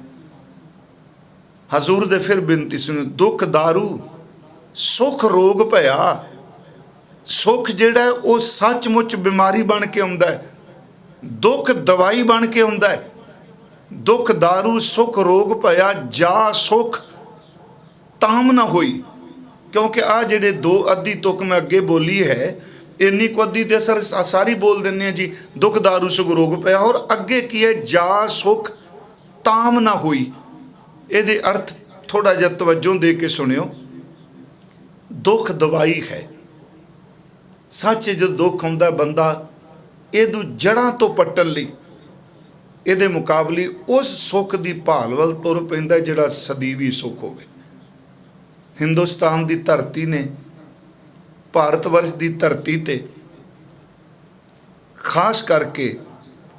ਹਜ਼ੂਰ ਦੇ ਫਿਰ ਬੇਨਤੀ ਸੁਣੋ, ਦੁੱਖ ਦਾਰੂ ਸੁਖ ਰੋਗ ਭਇਆ। ਸੁਖ ਜਿਹੜਾ ਉਹ ਸੱਚਮੁੱਚ ਬਿਮਾਰੀ ਬਣ ਕੇ ਆਉਂਦਾ ਹੈ, ਦੁੱਖ ਦਵਾਈ ਬਣ ਕੇ ਆਉਂਦਾ ਹੈ। ਦੁੱਖ ਦਾਰੂ ਸੁਖ ਰੋਗ ਭਇਆ ਜਾ ਸੁਖ ਤਾਮ ਨਾ ਹੋਈ। ਕਿਉਂਕਿ ਆ ਜਿਹੜੇ ਦੋ ਅੱਧੀ ਤੁਕ ਮੈਂ ਅੱਗੇ ਬੋਲੀ ਹੈ, ਇੰਨੀ ਕੁ ਅੱਧੀ ਤੇ ਅਸਰ ਸਾਰੀ ਬੋਲ ਦਿੰਦੇ ਹਾਂ ਜੀ, ਦੁੱਖ ਦਾਰੂ ਸੁਖ ਰੋਗ ਪਿਆ। ਔਰ ਅੱਗੇ ਕੀ ਹੈ, ਜਾ ਸੁਖ ਤਾਮ ਨਾ ਹੋਈ। ਇਹਦੇ ਅਰਥ ਥੋੜਾ ਜਿਹਾ ਤਵੱਜੋ ਦੇ ਕੇ ਸੁਣਿਓ। ਦੁੱਖ ਦਵਾਈ ਹੈ। ਸੱਚ ਜਦ ਦੁੱਖ ਆਉਂਦਾ ਬੰਦਾ ਇਹਨੂੰ ਜੜ੍ਹਾਂ ਤੋਂ ਪੱਟਣ ਲਈ ਇਹਦੇ ਮੁਕਾਬਲੇ ਉਸ ਸੁੱਖ ਦੀ ਭਾਲ ਵੱਲ ਤੁਰ ਪੈਂਦਾ ਜਿਹੜਾ ਸਦੀਵੀ ਸੁੱਖ ਹੋਵੇ। ਹਿੰਦੁਸਤਾਨ ਦੀ ਧਰਤੀ ਨੇ, ਭਾਰਤ ਵਰਸ਼ ਦੀ ਧਰਤੀ ਤੇ ਖਾਸ ਕਰਕੇ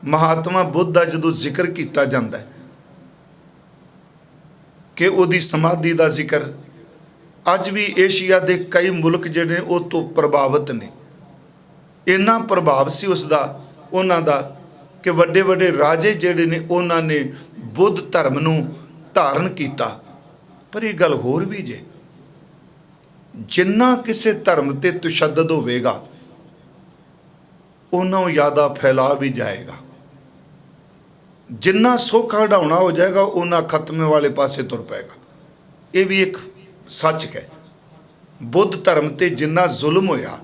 ਮਹਾਤਮਾ ਬੁੱਧ ਦਾ ਜਦੋਂ ਜ਼ਿਕਰ ਕੀਤਾ ਜਾਂਦਾ ਹੈ ਕਿ ਉਹਦੀ ਸਮਾਧੀ ਦਾ ਜ਼ਿਕਰ, ਅੱਜ ਵੀ ਏਸ਼ੀਆ ਦੇ ਕਈ ਮੁਲਕ ਜਿਹੜੇ ਉਹ ਤੋਂ ਪ੍ਰਭਾਵਿਤ ਨੇ। ਇੰਨਾ ਪ੍ਰਭਾਵ ਸੀ ਉਸ ਦਾ, ਉਹਨਾਂ ਦਾ, ਕਿ ਵੱਡੇ ਵੱਡੇ ਰਾਜੇ ਜਿਹੜੇ ਨੇ ਉਹਨਾਂ ਨੇ ਬੁੱਧ ਧਰਮ ਨੂੰ ਧਾਰਨ ਕੀਤਾ। ਪਰ ਇਹ ਗੱਲ ਹੋਰ ਵੀ ਜੇ, ਜਿੰਨਾ ਕਿਸੇ ਧਰਮ ਤੇ ਤਸ਼ੱਦਦ ਹੋਵੇਗਾ ਉਹਨਾਂ ਨੂੰ ਜ਼ਿਆਦਾ ਫੈਲਾ ਵੀ ਜਾਏਗਾ। ਜਿੰਨਾ ਸੁੱਖ ਹਟਾਉਣਾ ਹੋ ਜਾਏਗਾ ਉਹਨਾਂ ਖਤਮੇ ਵਾਲੇ ਪਾਸੇ ਤੁਰ ਪਏਗਾ। ਇਹ ਵੀ ਇੱਕ ਸੱਚ ਹੈ। ਬੁੱਧ ਧਰਮ ਤੇ ਜਿੰਨਾ ਜ਼ੁਲਮ ਹੋਇਆ,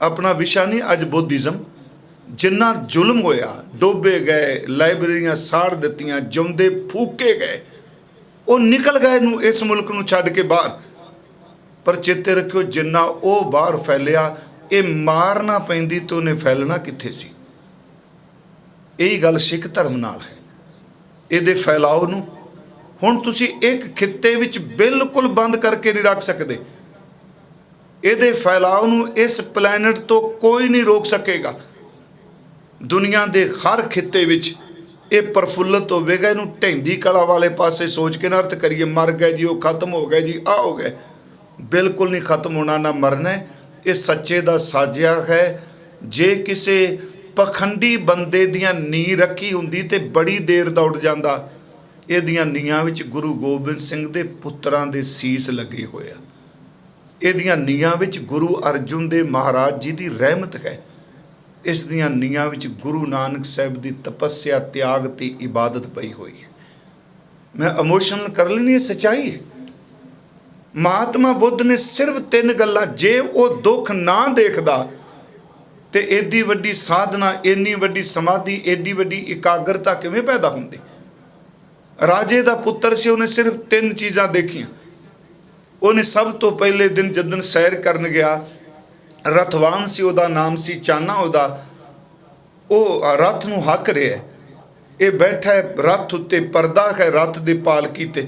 ਆਪਣਾ ਵਿਸ਼ਾ ਨਹੀਂ ਅੱਜ ਬੁੱਧਿਜ਼ਮ, ਜਿੰਨਾ ਜ਼ੁਲਮ ਹੋਇਆ, ਡੋਬੇ ਗਏ, ਲਾਇਬ੍ਰੇਰੀਆਂ ਸਾੜ ਦਿੱਤੀਆਂ, ਜਿਉਂਦੇ ਫੂਕੇ ਗਏ, ਉਹ ਨਿਕਲ ਗਏ ਨੂੰ ਇਸ ਮੁਲਕ ਨੂੰ ਛੱਡ ਕੇ ਬਾਹਰ। ਪਰ ਚੇਤੇ ਰੱਖਿਓ, ਜਿੰਨਾ ਉਹ ਬਾਹਰ ਫੈਲਿਆ, ਇਹ ਮਾਰ ਨਾ ਪੈਂਦੀ ਤਾਂ ਉਹਨੇ ਫੈਲਣਾ ਕਿੱਥੇ ਸੀ। ਇਹੀ ਗੱਲ ਸਿੱਖ ਧਰਮ ਨਾਲ ਹੈ। ਇਹਦੇ ਫੈਲਾਓ ਨੂੰ ਹੁਣ ਤੁਸੀਂ ਇੱਕ ਖਿੱਤੇ ਵਿੱਚ ਬਿਲਕੁਲ ਬੰਦ ਕਰਕੇ ਨਹੀਂ ਰੱਖ ਸਕਦੇ। ਇਹਦੇ ਫੈਲਾਓ ਨੂੰ ਇਸ ਪਲੈਨਟ ਤੋਂ ਕੋਈ ਨਹੀਂ ਰੋਕ ਸਕੇਗਾ। ਦੁਨੀਆ ਦੇ ਹਰ ਖਿੱਤੇ ਵਿੱਚ ਇਹ ਪ੍ਰਫੁੱਲਤ ਹੋਵੇਗਾ। ਇਹਨੂੰ ਢਹਿੰਦੀ ਕਲਾ ਵਾਲੇ ਪਾਸੇ ਸੋਚ ਕੇ ਨਾ ਅਰਥ ਕਰੀਏ ਮਰ ਗਏ ਜੀ, ਉਹ ਖਤਮ ਹੋ ਗਏ ਜੀ, ਆ ਹੋ ਗਏ। ਬਿਲਕੁਲ ਨਹੀਂ ਖਤਮ ਹੋਣਾ, ਨਾ ਮਰਨਾ। ਇਹ ਸੱਚੇ ਦਾ ਸਾਜਿਆ ਹੈ। ਜੇ ਕਿਸੇ ਪਖੰਡੀ ਬੰਦੇ ਦੀਆਂ ਨੀਂਹ ਰੱਖੀ ਹੁੰਦੀ ਤੇ ਬੜੀ ਦੇਰ ਦੌੜ ਜਾਂਦਾ। ਇਹਦੀਆਂ ਨੀਹਾਂ ਵਿੱਚ ਗੁਰੂ ਗੋਬਿੰਦ ਸਿੰਘ ਦੇ ਪੁੱਤਰਾਂ ਦੇ ਸੀਸ ਲੱਗੇ ਹੋਏ ਆ। ਇਹਦੀਆਂ ਨੀਹਾਂ ਵਿੱਚ ਗੁਰੂ ਅਰਜੁਨ ਦੇ ਮਹਾਰਾਜ ਜੀ ਦੀ ਰਹਿਮਤ ਹੈ। ਇਸ ਦੀਆਂ ਨੀਹਾਂ ਵਿੱਚ ਗੁਰੂ ਨਾਨਕ ਸਾਹਿਬ ਦੀ ਤਪੱਸਿਆ, ਤਿਆਗ ਤੇ ਇਬਾਦਤ ਪਈ ਹੋਈ ਹੈ। ਮੈਂ ਇਮੋਸ਼ਨਲ ਕਰ ਲੈਣੀ, ਇਹ ਸੱਚਾਈ ਹੈ। ਮਹਾਤਮਾ ਬੁੱਧ ਨੇ ਸਿਰਫ 3 ਗੱਲਾਂ, ਜੇ ਉਹ ਦੁੱਖ ਨਾ ਦੇਖਦਾ ਤੇ ਏਡੀ ਵੱਡੀ ਸਾਧਨਾ, ਇੰਨੀ ਵੱਡੀ ਸਮਾਧੀ, ਏਡੀ ਵੱਡੀ ਇਕਾਗਰਤਾ ਕਿਵੇਂ ਪੈਦਾ ਹੁੰਦੀ। ਰਾਜੇ ਦਾ ਪੁੱਤਰ ਸੀ, ਉਹਨੇ ਸਿਰਫ 3 ਚੀਜ਼ਾਂ ਦੇਖੀਆਂ। ਉਹਨੇ ਸਭ ਤੋਂ ਪਹਿਲੇ ਦਿਨ ਜਦੋਂ ਸੈਰ ਕਰਨ ਗਿਆ, ਰਥਵਾਨ ਸੀ, ਉਹਦਾ ਨਾਮ ਸੀ ਚਾਨਾ ਉਹਦਾ, ਉਹ ਰਥ ਨੂੰ ਹੱਕ ਰਿਹਾ। ਇਹ ਬੈਠਾ ਹੈ ਰਥ ਉੱਤੇ, ਪਰਦਾ ਹੈ ਰਥ ਦੇ ਪਾਲਕੀ ਤੇ।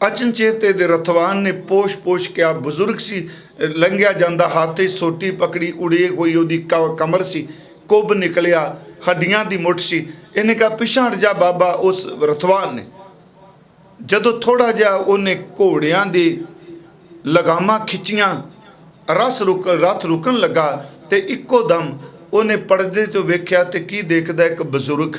ਅਚਨਚੇਤ ਦੇ ਰਥਵਾਨ ਨੇ ਪੋਸ਼ ਕੇ, ਆ ਬਜ਼ੁਰਗ ਸੀ, ਲੰਘਿਆ ਜਾਂਦਾ, ਹੱਥ 'ਚ ਸੋਟੀ ਪਕੜੀ, ਉੜੇ ਹੋਈ ਉਹਦੀ ਕਮਰ ਸੀ, ਕੁੱਬ ਨਿਕਲਿਆ, ਹੱਡੀਆਂ ਦੀ ਮੁੱਠ ਸੀ। ਇਹਨੇ ਕਿਹਾ ਪਿਛਾਂਹ ਹਟ ਜਾ ਬਾਬਾ। ਉਸ ਰਥਵਾਨ ਨੇ ਜਦੋਂ ਥੋੜ੍ਹਾ ਜਿਹਾ ਉਹਨੇ ਘੋੜਿਆਂ ਦੀ ਲਗਾਮਾਂ ਖਿੱਚੀਆਂ, ਰਥ ਰੁਕਣ ਲੱਗਾ ਤੇ ਇੱਕੋ ਦਮ ਉਹਨੇ ਪਰਦੇ ਤੋਂ ਵੇਖਿਆ ਤੇ ਕੀ ਦੇਖਦਾ, ਇੱਕ ਬਜ਼ੁਰਗ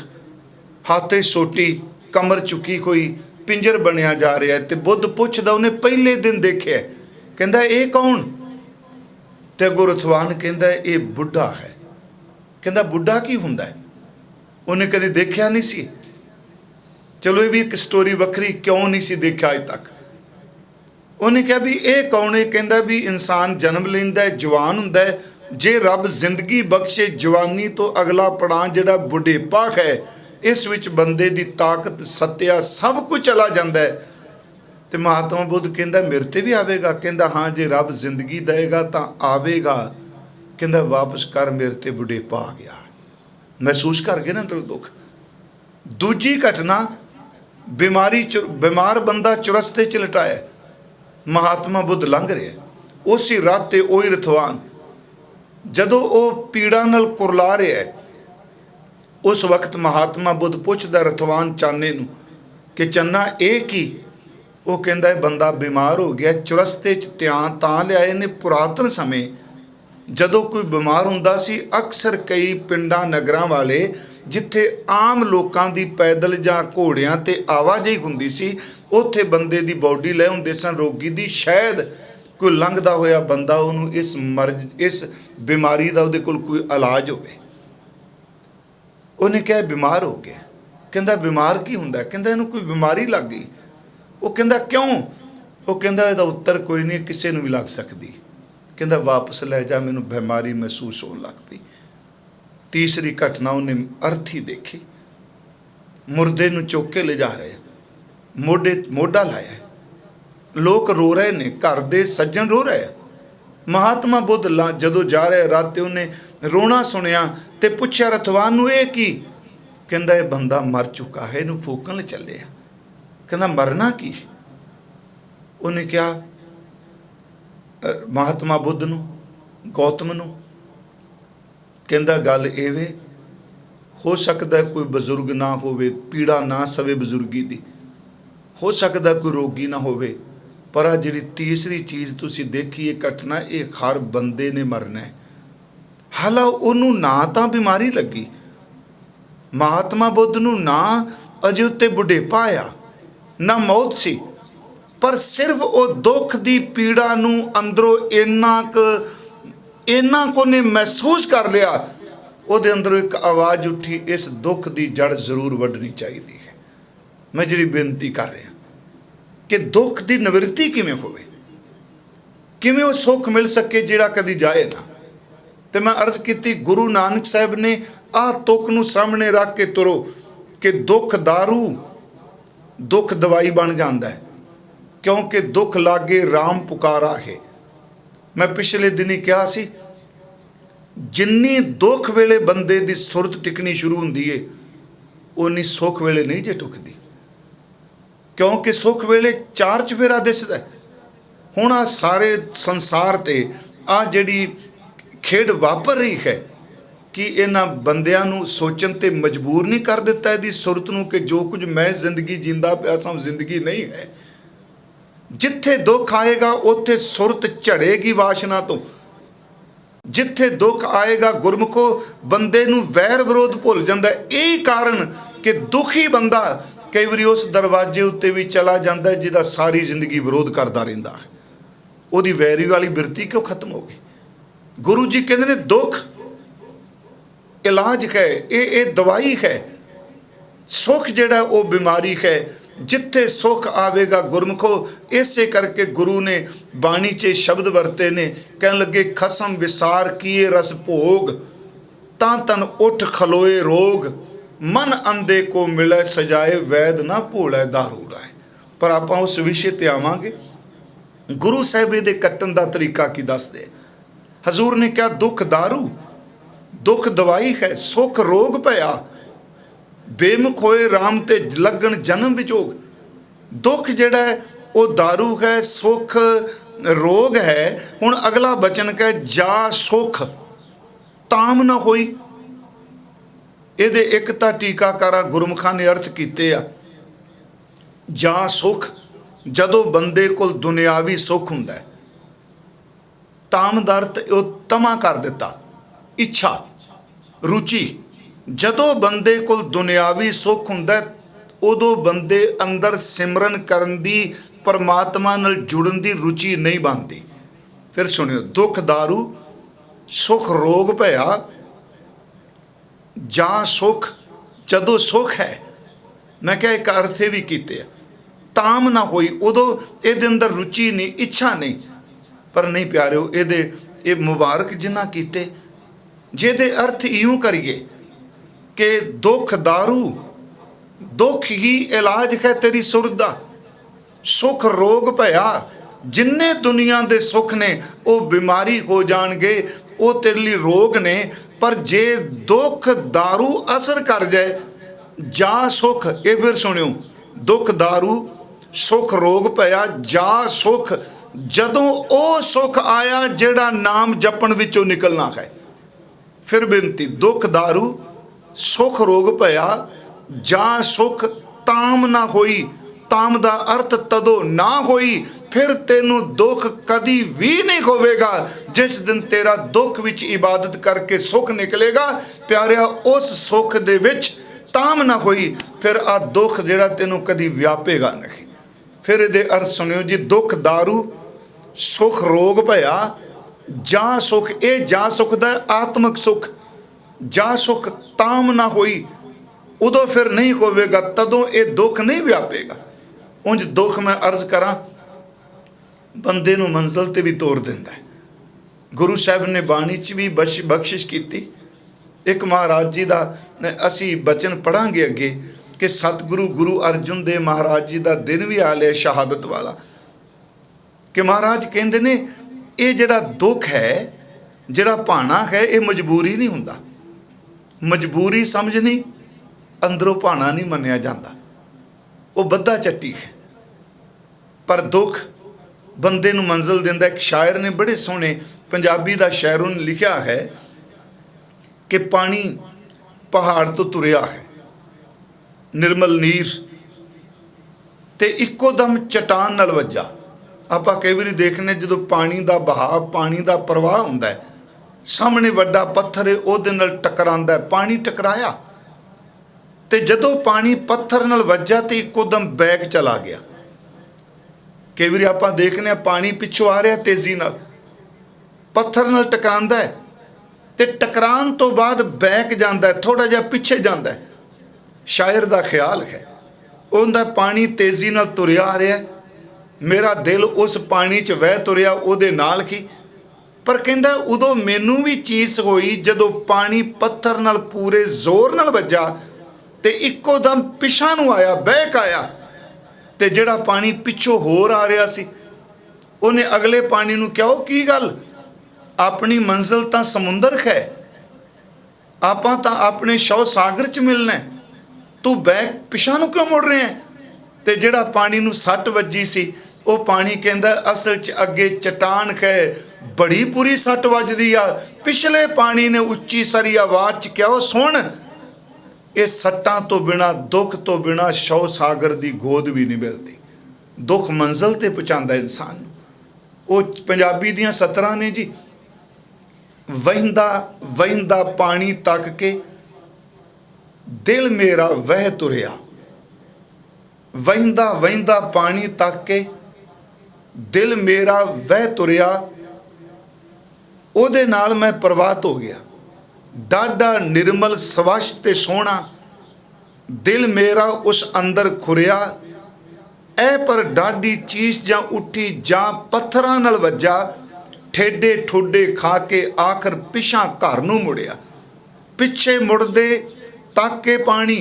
ਹੱਥ 'ਚ ਸੋਟੀ, ਕਮਰ ਚੁੱਕੀ ਹੋਈ, ਪਿੰਜਰ ਬਣਿਆ ਜਾ ਰਿਹਾ। ਤੇ ਬੁੱਧ ਪੁੱਛਦਾ, ਉਹਨੇ ਪਹਿਲੇ ਦਿਨ ਦੇਖਿਆ, ਕਹਿੰਦਾ ਇਹ ਕੌਣ? ਤੇ ਅੱਗੋਂ ਰਥਵਾਨ ਕਹਿੰਦਾ ਇਹ ਬੁੱਢਾ ਹੈ। ਕਹਿੰਦਾ ਬੁੱਢਾ ਕੀ ਹੁੰਦਾ ਹੈ? ਉਹਨੇ ਕਦੇ ਦੇਖਿਆ ਨਹੀਂ ਸੀ। ਚਲੋ ਇਹ ਵੀ ਇੱਕ ਸਟੋਰੀ ਵੱਖਰੀ, ਕਿਉਂ ਨਹੀਂ ਸੀ ਦੇਖਿਆ ਅਜੇ ਤੱਕ। ਉਹਨੇ ਕਿਹਾ ਵੀ ਇਹ ਕੌਣ ਹੈ? ਕਹਿੰਦਾ ਵੀ ਇਨਸਾਨ ਜਨਮ ਲੈਂਦਾ, ਜਵਾਨ ਹੁੰਦਾ, ਜੇ ਰੱਬ ਜ਼ਿੰਦਗੀ ਬਖਸ਼ੇ ਜਵਾਨੀ ਤੋਂ ਅਗਲਾ ਪੜਾਅ ਜਿਹੜਾ ਬੁਢੇਪਾ ਹੈ, ਇਸ ਵਿੱਚ ਬੰਦੇ ਦੀ ਤਾਕਤ, ਸੱਤਿਆ ਸਭ ਕੁਝ ਚਲਾ ਜਾਂਦਾ ਹੈ। ਤੇ ਮਹਾਤਮਾ ਬੁੱਧ ਕਹਿੰਦਾ ਮੇਰੇ ਤੇ ਵੀ ਆਵੇਗਾ? ਕਹਿੰਦਾ ਹਾਂ, ਜੇ ਰੱਬ ਜ਼ਿੰਦਗੀ ਦੇਵੇਗਾ ਤਾਂ ਆਵੇਗਾ। ਕਹਿੰਦਾ ਵਾਪਸ ਕਰ, ਮੇਰੇ ਤੇ ਬੁਢੇਪਾ ਆ ਗਿਆ। ਮਹਿਸੂਸ ਕਰ ਗਏ ਨਾ ਤੇਰਾ ਦੁੱਖ। ਦੂਜੀ ਘਟਨਾ, ਬਿਮਾਰ ਬੰਦਾ ਚੁਰਸਤੇ 'ਚ ਲਟਾਇਆ, ਮਹਾਤਮਾ ਬੁੱਧ ਲੰਘ ਰਿਹਾ, ਉਸੇ ਰਾਹ ਤੇ ਉਹੀ ਰਥਵਾਨ, ਜਦੋਂ ਉਹ ਪੀੜਾ ਨਾਲ ਕੁਰਲਾ ਰਿਹਾ ਹੈ, ਉਸ ਵਕਤ ਮਹਾਤਮਾ ਬੁੱਧ ਪੁੱਛਦਾ ਰਥਵਾਨ ਚਾਨੇ ਨੂੰ ਕਿ ਚੰਨਾ ਇਹ ਕੀ? ਉਹ ਕਹਿੰਦਾ ਇਹ ਬੰਦਾ ਬਿਮਾਰ ਹੋ ਗਿਆ, ਚੁਰਸਤੇ 'ਚ ਧਿਆਨ ਤਾਂ ਲਿਆਏ ਨੇ। ਪੁਰਾਤਨ ਸਮੇਂ ਜਦੋਂ ਕੋਈ ਬਿਮਾਰ ਹੁੰਦਾ ਸੀ, ਅਕਸਰ ਕਈ ਪਿੰਡਾਂ ਨਗਰਾਂ ਵਾਲੇ ਜਿੱਥੇ ਆਮ ਲੋਕਾਂ ਦੀ ਪੈਦਲ ਜਾਂ ਘੋੜਿਆਂ 'ਤੇ ਆਵਾਜਾਈ ਹੁੰਦੀ ਸੀ, ਉੱਥੇ ਬੰਦੇ ਦੀ ਬੋਡੀ ਲੈ ਹੁੰਦੇ ਸਨ ਰੋਗੀ ਦੀ। ਸ਼ਾਇਦ ਕੋਈ ਲੰਘਦਾ ਹੋਇਆ ਬੰਦਾ, ਉਹਨੂੰ ਇਸ ਬਿਮਾਰੀ ਦਾ ਉਹਦੇ ਕੋਲ ਕੋਈ ਇਲਾਜ ਹੋਵੇ। ਉਹਨੇ ਕਿਹਾ ਬਿਮਾਰ ਹੋ ਗਿਆ। ਕਹਿੰਦਾ ਬਿਮਾਰ ਕੀ ਹੁੰਦਾ? ਕਹਿੰਦਾ ਇਹਨੂੰ ਕੋਈ ਬਿਮਾਰੀ ਲੱਗ ਗਈ। ਉਹ ਕਹਿੰਦਾ ਕਿਉਂ? ਉਹ ਕਹਿੰਦਾ ਇਹਦਾ ਉੱਤਰ ਕੋਈ ਨਹੀਂ, ਕਿਸੇ ਨੂੰ ਵੀ ਲੱਗ ਸਕਦੀ। ਕਹਿੰਦਾ ਵਾਪਸ ਲੈ ਜਾ, ਮੈਨੂੰ ਬਿਮਾਰੀ ਮਹਿਸੂਸ ਹੋਣ ਲੱਗ ਪਈ। ਤੀਸਰੀ ਘਟਨਾ ਉਹਨੇ ਅਰਥੀ ਦੇਖੀ, ਮੁਰਦੇ ਨੂੰ ਚੁੱਕ ਕੇ ਲਿਜਾ ਰਹੇ, ਮੋਢਾ ਲਾਇਆ, ਲੋਕ ਰੋ ਰਹੇ ਨੇ, ਘਰ ਦੇ ਸੱਜਣ ਰੋ ਰਹੇ। ਮਹਾਤਮਾ ਬੁੱਧ ਜਦੋਂ ਜਾ ਰਿਹਾ ਰਾਤੇ, ਉਹਨੇ ਰੋਣਾ ਸੁਣਿਆ ਤੇ ਪੁੱਛਿਆ ਰਥਵਾਨ ਨੂੰ ਇਹ ਕੀ? ਕਹਿੰਦਾ ਇਹ ਬੰਦਾ ਮਰ ਚੁੱਕਾ ਹੈ, ਇਹਨੂੰ ਫੂਕਣ ਚੱਲਿਆ। ਕਹਿੰਦਾ ਮਰਨਾ ਕੀ? ਉਹਨੇ ਕਿਹਾ ਮਹਾਤਮਾ ਬੁੱਧ ਨੂੰ, ਗੌਤਮ ਨੂੰ, ਕਹਿੰਦਾ ਗੱਲ ਇਹ ਵੇ, ਹੋ ਸਕਦਾ ਕੋਈ ਬਜ਼ੁਰਗ ਨਾ ਹੋਵੇ, ਪੀੜਾ ਨਾ ਸਵੇ ਬਜ਼ੁਰਗੀ ਦੀ, ਹੋ ਸਕਦਾ ਕੋਈ ਰੋਗੀ ਨਾ ਹੋਵੇ, ਪਰ ਆ ਜਿਹੜੀ ਤੀਸਰੀ ਚੀਜ਼ ਤੁਸੀਂ ਦੇਖੀ ਇਹ ਘਟਨਾ, ਇਹ ਹਰ ਬੰਦੇ ਨੇ ਮਰਨਾ ਹੈ। ਹਾਲਾਂ ਉਹਨੂੰ ਨਾ ਤਾਂ ਬਿਮਾਰੀ ਲੱਗੀ, ਮਹਾਤਮਾ ਬੁੱਧ ਨੂੰ ਨਾ ਅਜੇ ਉੱਤੇ ਬੁਢੇਪਾ ਆਇਆ, ਨਾ ਮੌਤ ਸੀ, ਪਰ ਸਿਰਫ ਉਹ ਦੁੱਖ ਦੀ ਪੀੜਾ ਨੂੰ ਅੰਦਰੋਂ ਇੰਨਾ ਕੁ ਨੇ ਮਹਿਸੂਸ ਕਰ ਲਿਆ। ਉਹਦੇ ਅੰਦਰੋਂ ਇੱਕ ਆਵਾਜ਼ ਉੱਠੀ, ਇਸ ਦੁੱਖ ਦੀ ਜੜ ਜ਼ਰੂਰ ਵੱਢਣੀ ਚਾਹੀਦੀ ਹੈ। ਮੈਂ ਜਿਹੜੀ ਬੇਨਤੀ ਕਰ ਰਿਹਾ ਕਿ ਦੁੱਖ ਦੀ ਨਿਵਰਤੀ ਕਿਵੇਂ ਹੋਵੇ, ਕਿਵੇਂ ਉਹ ਸੁੱਖ ਮਿਲ ਸਕੇ ਜਿਹੜਾ ਕਦੀ ਜਾਏ ਨਾ। ਤੇ ਮੈਂ ਅਰਜ਼ ਕੀਤੀ, ਗੁਰੂ ਨਾਨਕ ਸਾਹਿਬ ਨੇ ਆਹ ਤੁਕ ਨੂੰ ਸਾਹਮਣੇ ਰੱਖ ਕੇ ਤੁਰੋ ਕਿ ਦੁੱਖ ਦਾਰੂ, ਦੁੱਖ ਦਵਾਈ ਬਣ ਜਾਂਦਾ ਹੈ, ਕਿਉਂਕਿ ਦੁੱਖ ਲਾਗੇ ਰਾਮ ਪੁਕਾਰਾ ਹੈ। ਮੈਂ ਪਿਛਲੇ ਦਿਨੀ ਕਿਹਾ ਸੀ, ਜਿੰਨੀ ਦੁੱਖ ਵੇਲੇ ਬੰਦੇ ਦੀ ਸੁਰਤ ਟਿਕਣੀ ਸ਼ੁਰੂ ਹੁੰਦੀ ਏ, ਉਨੀ ਸੁੱਖ ਵੇਲੇ ਨਹੀਂ ਜੇ ਟੁਕਦੀ, ਕਿਉਂਕਿ ਸੁੱਖ ਵੇਲੇ ਚਾਰ ਚੁਫੇਰਾ ਦਿਸਦਾ। ਹੁਣ ਆ ਸਾਰੇ ਸੰਸਾਰ ਤੇ ਆ ਜਿਹੜੀ ਖੇਡ ਵਾਪਰ ਰਹੀ ਹੈ, ਕਿ ਇਹਨਾਂ ਬੰਦਿਆਂ ਨੂੰ ਸੋਚਣ ਤੇ ਮਜਬੂਰ ਨਹੀਂ ਕਰ ਦਿੱਤਾ ਇਹਦੀ ਸੁਰਤ ਨੂੰ ਕਿ ਜੋ ਕੁਝ ਮੈਂ ਜ਼ਿੰਦਗੀ ਜਿੰਦਾ ਪਿਆ ਸਾਂ ਜ਼ਿੰਦਗੀ ਨਹੀਂ ਹੈ। ਜਿੱਥੇ ਦੁੱਖ ਆਏਗਾ ਉੱਥੇ ਸੁਰਤ ਝੜੇਗੀ ਵਾਸ਼ਨਾ ਤੋਂ। ਜਿੱਥੇ ਦੁੱਖ ਆਏਗਾ ਗੁਰਮੁਖੋ ਬੰਦੇ ਨੂੰ ਵੈਰ ਵਿਰੋਧ ਭੁੱਲ ਜਾਂਦਾ। ਇਹੀ ਕਾਰਨ ਕਿ ਦੁਖੀ ਬੰਦਾ ਕਈ ਵਾਰੀ ਉਸ ਦਰਵਾਜ਼ੇ ਉੱਤੇ ਵੀ ਚਲਾ ਜਾਂਦਾ ਜਿਹਦਾ ਸਾਰੀ ਜ਼ਿੰਦਗੀ ਵਿਰੋਧ ਕਰਦਾ ਰਹਿੰਦਾ ਹੈ। ਉਹਦੀ ਵੈਰੀ ਵਾਲੀ ਬਿਰਤੀ ਕਿਉਂ ਖਤਮ ਹੋ ਗਈ? ਗੁਰੂ ਜੀ ਕਹਿੰਦੇ ਨੇ ਦੁੱਖ ਇਲਾਜ ਹੈ, ਇਹ ਦਵਾਈ ਹੈ। ਸੁੱਖ ਜਿਹੜਾ ਉਹ ਬਿਮਾਰੀ ਹੈ। ਜਿੱਥੇ ਸੁੱਖ ਆਵੇਗਾ ਗੁਰਮੁਖੋ, ਇਸੇ ਕਰਕੇ ਗੁਰੂ ਨੇ ਬਾਣੀ 'ਚ ਸ਼ਬਦ ਵਰਤੇ ਨੇ, ਕਹਿਣ ਲੱਗੇ ਖਸਮ ਵਿਸਾਰ ਕੀਏ ਰਸ ਭੋਗ, ਤਾਂ ਤਨ ਉੱਠ ਖਲੋਏ ਰੋਗ, ਮਨ ਅੰਧੇ ਕੋ ਮਿਲੇ ਸਜਾਏ, ਵੈਦ ਨਾ ਭੋਲੇ ਦਾਰੂ ਰਾਏ। ਪਰ ਆਪਾਂ ਉਸ ਵਿਸ਼ੇ ਤੇ ਆਵਾਂਗੇ। ਗੁਰੂ ਸਾਹਿਬ ਇਹਦੇ ਕੱਟਣ ਦਾ ਤਰੀਕਾ ਕੀ ਦੱਸਦੇ? ਹਜ਼ੂਰ ਨੇ ਕਿਹਾ ਦੁੱਖ ਦਾਰੂ, ਦੁੱਖ ਦਵਾਈ ਹੈ। ਸੁੱਖ ਰੋਗ ਭਇਆ, ਬੇਮੁਖ ਹੋਏ ਰਾਮ ਤੇ ਲੱਗਣ ਜਨਮ ਵਿਜੋਗ। ਦੁੱਖ ਜਿਹੜਾ ਹੈ ਉਹ ਦਾਰੂ ਹੈ, ਸੁੱਖ ਰੋਗ ਹੈ। ਹੁਣ ਅਗਲਾ ਬਚਨ ਕਹੇ ਜਾ ਸੁੱਖ ਤਾਮ ਨਾ ਹੋਈ। ਇਹਦੇ ਇੱਕ ਤਾਂ ਟੀਕਾਕਾਰਾਂ ਗੁਰਮੁਖਾਂ ਨੇ ਅਰਥ ਕੀਤੇ ਆ, ਜਾਂ ਸੁੱਖ ਜਦੋਂ ਬੰਦੇ ਕੋਲ ਦੁਨਿਆਵੀ ਸੁੱਖ ਹੁੰਦਾ, ਤਾਮ ਦਾ ਅਰਥ ਉਹ ਤਮਾ ਕਰ ਦਿੱਤਾ, ਇੱਛਾ, ਰੁਚੀ। ਜਦੋਂ ਬੰਦੇ ਕੋਲ ਦੁਨਿਆਵੀ ਸੁੱਖ ਹੁੰਦਾ ਉਦੋਂ ਬੰਦੇ ਅੰਦਰ ਸਿਮਰਨ ਕਰਨ ਦੀ, ਪਰਮਾਤਮਾ ਨਾਲ ਜੁੜਨ ਦੀ ਰੁਚੀ ਨਹੀਂ ਬਣਦੀ। ਫਿਰ ਸੁਣਿਓ, ਦੁੱਖ ਦਾਰੂ, ਸੁੱਖ ਰੋਗ ਭਇਆ, ਜਾਂ ਸੁੱਖ जदों सुख है, मैं क्या एक अर्थ भी कीते आ, ताम ना होई उदों इहदे अंदर रुचि नहीं, इच्छा नहीं। पर नहीं प्यारिओ, ये मुबारक जिन्हां कीते, जेदे अर्थ इयूं करिए कि दुख दारू, दुख ही इलाज है तेरी सुर दा, सुख रोग भया। जिन्ने दुनिया दे सुख ने वो बीमारी हो जाणगे, वो तेरे लिए रोग ने। पर जे दुख दारू असर कर जाए, जा सुख, ये फिर सुनियो, दुख दारू सुख रोग भया जा सुख, जदों ओ सुख आया जेड़ा नाम जपण विचों निकलना है। फिर बेनती, दुख दारू सुख रोग भया जा सुख, ताम ना होई। ताम दा अर्थ तदों ना होई, फिर तेनू दुख कदी भी नहीं होवेगा। जिस दिन तेरा दुख विच इबादत करके सुख निकलेगा, प्यारिया उस सुख दे विच ताम ना होई, फिर आ दुख जेड़ा तेनू कदी व्यापेगा नहीं। फिर ये अर्थ सुनियो जी, दुख दारू सुख रोग भया जा सुख, ये जा सुख दा आत्मक सुख, जा सुख ताम ना होई, उदों फिर नहीं होवेगा, तदों ये दुख नहीं व्यापेगा। उंज दुख मैं अर्ज करा बंदे नूं मंजिल ते भी तोड़ दिंदा है। गुरु साहब ने बाणी च भी बख्शिश की। एक महाराज जी का असी बचन पढ़ांगे अगे कि सतगुरु गुरु अर्जुन देव महाराज जी का दिन भी आ लिया शहादत वाला, कि महाराज कहते ने ये जिहड़ा दुख है, जिहड़ा भाना है, ये मजबूरी नहीं हुंदा। मजबूरी समझनी, अंदरों भाना नहीं मन्निया जाता, वो बद्धा चट्टी है। पर दुख बंदे नूं मंजिल दिंदा। एक शायर ने बड़े सोहने पंजाबी दा शायर उन्हें लिखिया है कि पानी पहाड़ तो तुरिया है, निर्मल नीर ते इक्को दम चट्टान नाल वज्जा। आपां कई वारी देखने जदों पानी दा बहाव, पानी दा प्रवाह हुंदा है, सामने वड्डा पत्थर है उहदे नाल टकरांदा है, पानी टकराया ते जदों पानी पत्थर नाल वज्जा ते इक्को दम बैग चला गया। कई बार आप देखने पानी पिछों आ रहा तेजी नाल, पत्थर नाल टकरांदा है ते टकरान तो बाद बैक जांदा है, थोड़ा जिहा पिछे जांदा है। शायर दा ख्याल है उहदा पानी तेजी नाल तुरिया आ रहा है, मेरा दिल उस पानी च वह तुरिया उहदे नाल की। पर कहंदा उदों मैनू भी चीस होई जदों पानी पत्थर नाल पूरे जोर नाल वज्जा ते इक्को दम पिछां नूं आया, बैक आया, ते जिहड़ा पानी पिछों होर आ रहा सी उन्हें अगले पानी नूं कहा की गल, अपनी मंजिल तां समुंदर है, आपां तां अपने शव सागर च मिलना, तू बैक पिछां नूं क्यों मुड़ रहे हैं। ते जिहड़ा पानी नूं सट वजी सी वो पानी कहंदा असल च अगे चट्टान है, बड़ी बुरी सट वजदी आ। पिछले पानी ने उच्ची सारी आवाज़ च कहा सुन, ये सट्टां तो बिना, दुख तो बिना शव सागर की गोद भी नहीं मिलती। दुख मंजिल ते पहुँचाता इंसान नूं। वो पंजाबी दियां सतरां ने जी, वहिंदा वहिंदा पानी तक के दिल मेरा वह तुरिया, वहिंदा वहिंदा पानी तक के दिल मेरा वह तुरिया, ਉਹਦੇ नाल मैं प्रभात हो गया, डाडा निर्मल स्वच्छ ते सोहना, दिल मेरा उस अंदर खुरिया, ऐ पर डाडी चीस जां उठी जां पत्थरां नाल वज्जा, ठेडे ठोडे खा के आखिर पिछां घर नूं मुड़िया। पिछे मुड़दे तक के पानी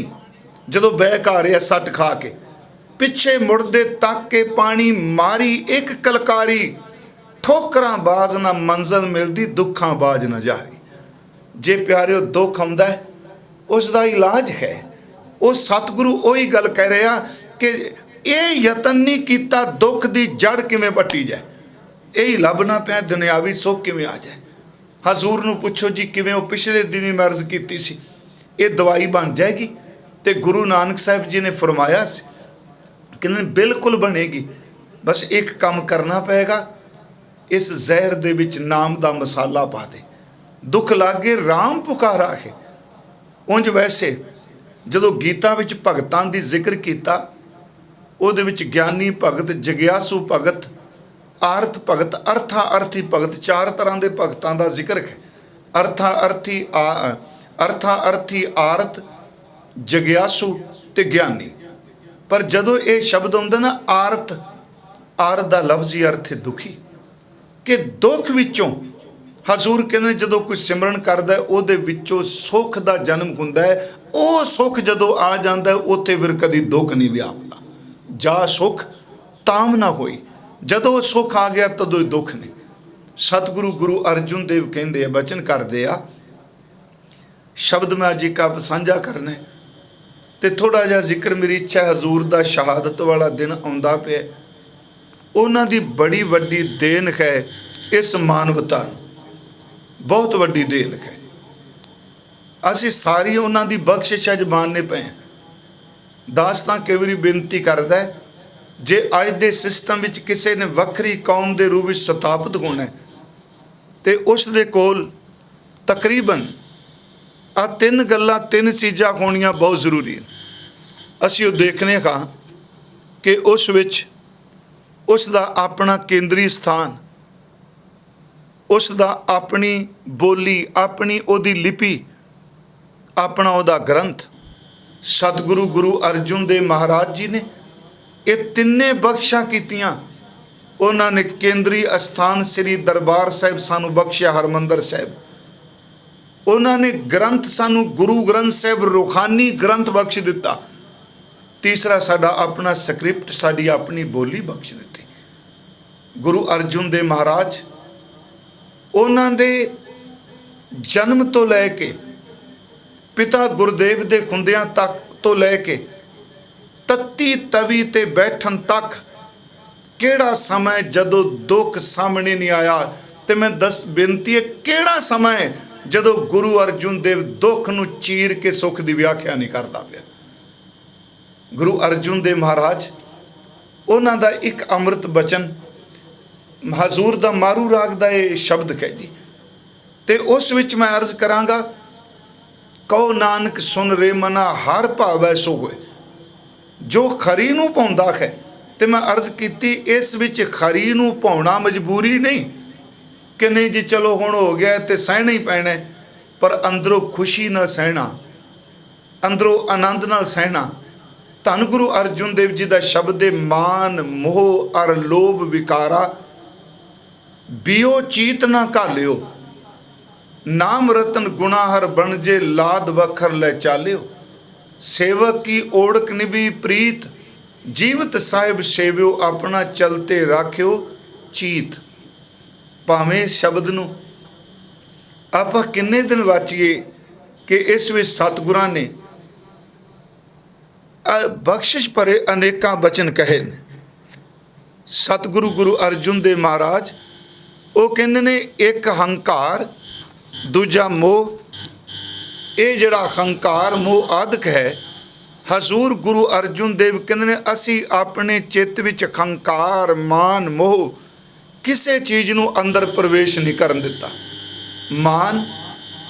जदों बैक आ रहा सट खा के, पिछे मुड़दे तक के पानी मारी एक कलकारी, ठोकरां बाज ना मंजिल मिलदी, दुखां बाज ना जारी। जे प्यारिओ दुख आउंदा है उसका इलाज है। वो सतगुरु उही गल कह रहा कि ये यतन नहीं किया दुख की जड़ किवें पट्टी जाए, यही लभना पिया दुनियावी सुख किवें आ जाए। हजूर नूं पुछो जी किवें, वो पिछले दिन ही मैं अर्ज की सी ये दवाई बन जाएगी, तो गुरु नानक साहब जी ने फरमाया कि बिल्कुल बनेगी, बस एक काम करना पेगा, इस जहर दे विच नाम दा मसाला पा दे, दुख लागे राम पुकारा है। उंज वैसे जदों गीता विच भगतां दी जिक्र कीता, उहदे विच ज्ञानी भगत, जग्यासू भगत, आरत भगत, अर्था अर्थी भगत, चार तरह के भगतां दा जिक्र है। अर्था अर्थी आरत, ਜਗਿਆਸੂ ਤੇ ਗਿਆਨੀ। ਪਰ ਜਦੋਂ ਇਹ ਸ਼ਬਦ ਆਉਂਦਾ ਨਾ ਆਰਤ, ਆਰਤ ਦਾ ਲਫ਼ਜ਼ੀ ਅਰਥ ਹੈ ਦੁਖੀ, ਕਿ ਦੁੱਖ ਵਿੱਚੋਂ ਹਜ਼ੂਰ ਕਹਿੰਦੇ ਜਦੋਂ ਕੋਈ ਸਿਮਰਨ ਕਰਦਾ ਉਹਦੇ ਵਿੱਚੋਂ ਸੁੱਖ ਦਾ ਜਨਮ ਹੁੰਦਾ ਹੈ। ਉਹ ਸੁੱਖ ਜਦੋਂ ਆ ਜਾਂਦਾ ਉੱਥੇ ਫਿਰ ਕਦੀ ਦੁੱਖ ਨਹੀਂ ਵਿਆਪਦਾ। ਜਾ ਸੁੱਖ ਤਾਮ ਨਾ ਹੋਈ, ਜਦੋਂ ਉਹ ਸੁੱਖ ਆ ਗਿਆ ਤਦੋਂ ਹੀ ਦੁੱਖ ਨੇ। ਸਤਿਗੁਰੂ ਗੁਰੂ ਅਰਜੁਨ ਦੇਵ ਕਹਿੰਦੇ ਆ, ਬਚਨ ਕਰਦੇ ਆ, ਸ਼ਬਦ ਮੈਂ ਅੱਜ ਇੱਕ ਆਪ ਸਾਂਝਾ ਕਰਨਾ ਤੇ ਥੋੜਾ ਜਿਹਾ ਜ਼ਿਕਰ ਮੇਰੀ ਇੱਛਾ। ਹਜ਼ੂਰ ਦਾ ਸ਼ਹਾਦਤ ਵਾਲਾ ਦਿਨ ਆਉਂਦਾ ਪਿਆ, ਉਹਨਾਂ ਦੀ ਬੜੀ ਵੱਡੀ ਦੇਣ ਹੈ ਇਸ ਮਾਨਵਤਾ ਨੂੰ, ਬਹੁਤ ਵੱਡੀ ਦੇਣ ਹੈ। ਅਸੀਂ ਸਾਰੀ ਉਹਨਾਂ ਦੀ ਬਖਸ਼ਿਸ਼ ਅੱਜ ਮਾਣਨੇ ਪਏ ਹਾਂ। ਦਾਸ ਤਾਂ ਕਈ ਵਾਰੀ ਬੇਨਤੀ ਕਰਦਾ ਹੈ, ਜੇ ਅੱਜ ਦੇ ਸਿਸਟਮ ਵਿੱਚ ਕਿਸੇ ਨੇ ਵੱਖਰੀ ਕੌਮ ਦੇ ਰੂਪ ਵਿੱਚ ਸਥਾਪਿਤ ਹੋਣਾ ਤੇ ਉਸ ਦੇ ਕੋਲ ਤਕਰੀਬਨ ਆ ਤਿੰਨ ਗੱਲਾਂ, ਤਿੰਨ ਚੀਜ਼ਾਂ ਹੋਣੀਆਂ ਬਹੁਤ ਜ਼ਰੂਰੀ ਹਨ। ਅਸੀਂ ਉਹ ਦੇਖਨੇ ਹਾਂ ਕਿ ਉਸ ਵਿੱਚ ਉਸ ਦਾ ਆਪਣਾ ਕੇਂਦਰੀ ਸਥਾਨ, ਉਸ ਦਾ ਆਪਣੀ ਬੋਲੀ, ਆਪਣੀ ਉਹਦੀ ਲਿਪੀ, ਆਪਣਾ ਉਹਦਾ ਗ੍ਰੰਥ। ਸਤਿਗੁਰੂ ਗੁਰੂ ਅਰਜੁਨ ਦੇਵ ਮਹਾਰਾਜ ਜੀ ਨੇ ਇਹ ਤਿੰਨੇ ਬਖਸ਼ਾਂ ਕੀਤੀਆਂ। ਉਹਨਾਂ ਨੇ ਕੇਂਦਰੀ ਅਸਥਾਨ ਸ੍ਰੀ ਦਰਬਾਰ ਸਾਹਿਬ ਸਾਨੂੰ ਬਖਸ਼ਿਆ, ਹਰਮੰਦਰ ਸਾਹਿਬ। ਉਹਨਾਂ ਨੇ ਗ੍ਰੰਥ ਸਾਨੂੰ ਗੁਰੂ ਗ੍ਰੰਥ ਸਾਹਿਬ ਰੂਹਾਨੀ ਗ੍ਰੰਥ ਬਖਸ਼ ਦਿੱਤਾ। ਤੀਸਰਾ ਸਾਡਾ ਆਪਣਾ ਸਕ੍ਰਿਪਟ, ਸਾਡੀ ਆਪਣੀ ਬੋਲੀ ਬਖਸ਼ ਦਿੱਤੀ। ਗੁਰੂ ਅਰਜੁਨ ਦੇਵ ਮਹਾਰਾਜ ਉਹਨਾਂ ਦੇ ਜਨਮ ਤੋਂ ਲੈ ਕੇ ਪਿਤਾ ਗੁਰਦੇਵ ਦੇ ਖੁੰਦਿਆਂ ਤੱਕ ਤੋਂ ਲੈ ਕੇ ਤੱਤੀ ਤਵੀ ਤੇ ਬੈਠਣ ਤੱਕ ਕਿਹੜਾ ਸਮਾਂ ਜਦੋਂ ਦੁੱਖ ਸਾਹਮਣੇ ਨਹੀਂ ਆਇਆ। ਤੇ ਮੈਂ ਬੇਨਤੀ ਹੈ, ਕਿਹੜਾ ਸਮਾਂ ਹੈ ਜਦੋਂ ਗੁਰੂ ਅਰਜੁਨ ਦੇਵ ਦੁੱਖ ਨੂੰ ਚੀਰ ਕੇ ਸੁੱਖ ਦੀ ਵਿਆਖਿਆ ਨਹੀਂ ਕਰਦਾ ਪਿਆ। ਗੁਰੂ ਅਰਜੁਨ ਦੇਵ ਮਹਾਰਾਜ, ਉਹਨਾਂ ਦਾ ਇੱਕ ਅੰਮ੍ਰਿਤ ਬਚਨ ਹਜ਼ੂਰ ਦਾ ਮਾਰੂ ਰਾਗ ਦਾ ਇਹ ਸ਼ਬਦ ਹੈ ਜੀ, ਤੇ ਉਸ ਵਿੱਚ ਮੈਂ ਅਰਜ਼ ਕਰਾਂਗਾ, ਕਹੋ ਨਾਨਕ ਸੁਨ ਰੇ ਮਨਾ ਹਰ ਭਾਵੈ ਸੋ ਹੋਏ। ਜੋ ਖਰੀ ਨੂੰ ਪਾਉਂਦਾ ਹੈ, ਤੇ ਮੈਂ ਅਰਜ਼ ਕੀਤੀ ਇਸ ਵਿੱਚ ਖਰੀ ਨੂੰ ਪਾਉਣਾ ਮਜਬੂਰੀ ਨਹੀਂ ਕਿ ਨਹੀਂ ਜੀ ਚਲੋ ਹੁਣ ਹੋ ਗਿਆ ਤੇ ਸਹਿਣਾ ਹੀ ਪੈਣਾ, ਪਰ ਅੰਦਰੋਂ ਖੁਸ਼ੀ ਨਾਲ ਸਹਿਣਾ, ਅੰਦਰੋਂ ਆਨੰਦ ਨਾਲ ਸਹਿਣਾ। ਧੰਨ ਗੁਰੂ ਅਰਜੁਨ ਦੇਵ ਜੀ ਦਾ ਸ਼ਬਦ ਹੈ, ਮਾਨ ਮੋਹ ਅਰ ਲੋਭ ਵਿਕਾਰਾ ਬਿਓ ਚੀਤ ਨਾ ਘਾਲਿਓ, ਨਾਮ ਰਤਨ ਗੁਣਾ ਹਰ ਬਣ ਜੇ ਲਾਦ ਵਖਰ ਲੈ ਚਾਲਿਓ। ਸੇਵਕ ਕੀ ਓੜਕ ਨਿਭੀ ਪ੍ਰੀਤ, ਜੀਵਤ ਸਾਹਿਬ ਸੇਵਿਓ ਆਪਣਾ ਚਲਤੇ ਰਾਖਿਓ ਚੀਤ। ਭਾਵੇਂ ਸ਼ਬਦ ਨੂੰ ਆਪਾਂ ਕਿੰਨੇ ਦਿਨ ਵਾਚੀਏ ਕਿ ਇਸ ਵਿੱਚ ਸਤਿਗੁਰਾਂ ਨੇ ਬਖਸ਼ਿਸ਼ ਭਰੇ ਅਨੇਕਾਂ ਬਚਨ ਕਹੇ ਨੇ। ਸਤਿਗੁਰੂ ਗੁਰੂ ਅਰਜੁਨ ਦੇਵ ਮਹਾਰਾਜ ਉਹ ਕਹਿੰਦੇ ਨੇ, ਇੱਕ ਹੰਕਾਰ, ਦੂਜਾ ਮੋਹ। ਇਹ ਜਿਹੜਾ ਹੰਕਾਰ ਮੋਹ ਆਦਿਕ ਹੈ, ਹਜ਼ੂਰ ਗੁਰੂ ਅਰਜੁਨ ਦੇਵ ਕਹਿੰਦੇ ਨੇ ਅਸੀਂ ਆਪਣੇ ਚਿੱਤ ਵਿੱਚ ਹੰਕਾਰ, ਮਾਨ, ਮੋਹ ਕਿਸੇ ਚੀਜ਼ ਨੂੰ ਅੰਦਰ ਪ੍ਰਵੇਸ਼ ਨਹੀਂ ਕਰਨ ਦਿੱਤਾ। ਮਾਨ,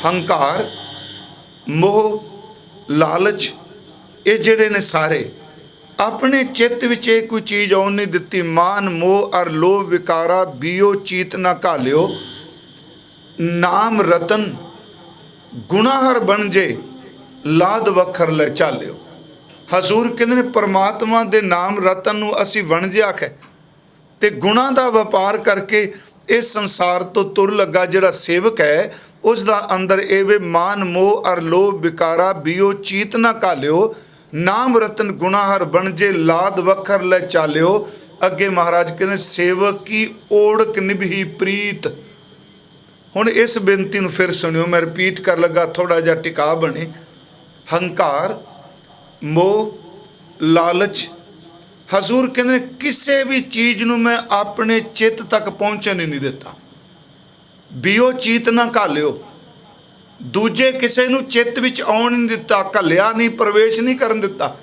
ਹੰਕਾਰ, ਮੋਹ, ਲਾਲਚ, ਇਹ ਜਿਹੜੇ ਨੇ ਸਾਰੇ ਆਪਣੇ ਚਿੱਤ ਵਿੱਚ ਇਹ ਕੋਈ ਚੀਜ਼ ਆਉਣ ਨਹੀਂ ਦਿੱਤੀ। ਮਾਨ ਮੋਹ ਅਰ ਲੋਭ ਵਿਕਾਰਾ ਬਿਓ ਚੀਤ ਨਾ ਘਾਲਿਓ, ਨਾਮ ਰਤਨ ਗੁਨਾਹਰ ਬਣ ਜੇ ਲਾਦ ਵਖਰ ਲੈ ਚਾਲਿਓ। ਹਜ਼ੂਰ ਕਹਿੰਦੇ ਨੇ ਪਰਮਾਤਮਾ ਦੇ ਨਾਮ ਰਤਨ ਨੂੰ ਅਸੀਂ ਵਣਜਿਆ ਹੈ ਤੇ ਗੁਨਾਹ ਦਾ ਵਪਾਰ ਕਰਕੇ ਇਸ ਸੰਸਾਰ ਤੋਂ ਤੁਰ ਲੱਗਾ। ਜਿਹੜਾ ਸੇਵਕ ਹੈ ਉਸ ਦਾ ਅੰਦਰ ਇਹ ਵੇ, ਮਾਨ ਮੋਹ ਅਰ ਲੋਭ ਵਿਕਾਰਾ ਬਿਓ ਚੀਤ ਨਾ ਘਾਲਿਓ, ਨਾਮ ਰਤਨ ਗੁਨਾਹਰ ਬਣ ਜੇ ਲਾਦ ਵਖਰ ਲੈ ਚਾਲਿਓ। ਅੱਗੇ ਮਹਾਰਾਜ ਕਹਿੰਦੇ, ਸੇਵਕ ਕੀ ਓੜਕ ਨਿਭੀ ਪ੍ਰੀਤ। ਹੁਣ ਇਸ ਬੇਨਤੀ ਨੂੰ ਫਿਰ ਸੁਣਿਓ, ਮੈਂ ਰਿਪੀਟ ਕਰ ਲੱਗਾ, ਥੋੜਾ ਜਿਹਾ ਟਿਕਾ ਬਣੇ। ਹੰਕਾਰ, ਮੋਹ, ਲਾਲਚ, ਹਜ਼ੂਰ ਕਹਿੰਦੇ ਕਿਸੇ ਵੀ ਚੀਜ਼ ਨੂੰ ਮੈਂ ਆਪਣੇ ਚਿੱਤ ਤੱਕ ਪਹੁੰਚਣ ਹੀ ਨਹੀਂ ਦਿੱਤਾ। ਬਿਓ ਚੀਤ ਨਾ ਘਾਲਿਓ, ਦੂਜੇ ਕਿਸੇ ਨੂੰ ਚਿੱਤ ਵਿੱਚ ਆਉਣ ਨਹੀਂ ਦਿੱਤਾ, ਘੱਲਿਆ ਨਹੀਂ, ਪ੍ਰਵੇਸ਼ ਨਹੀਂ ਕਰਨ ਦਿੱਤਾ।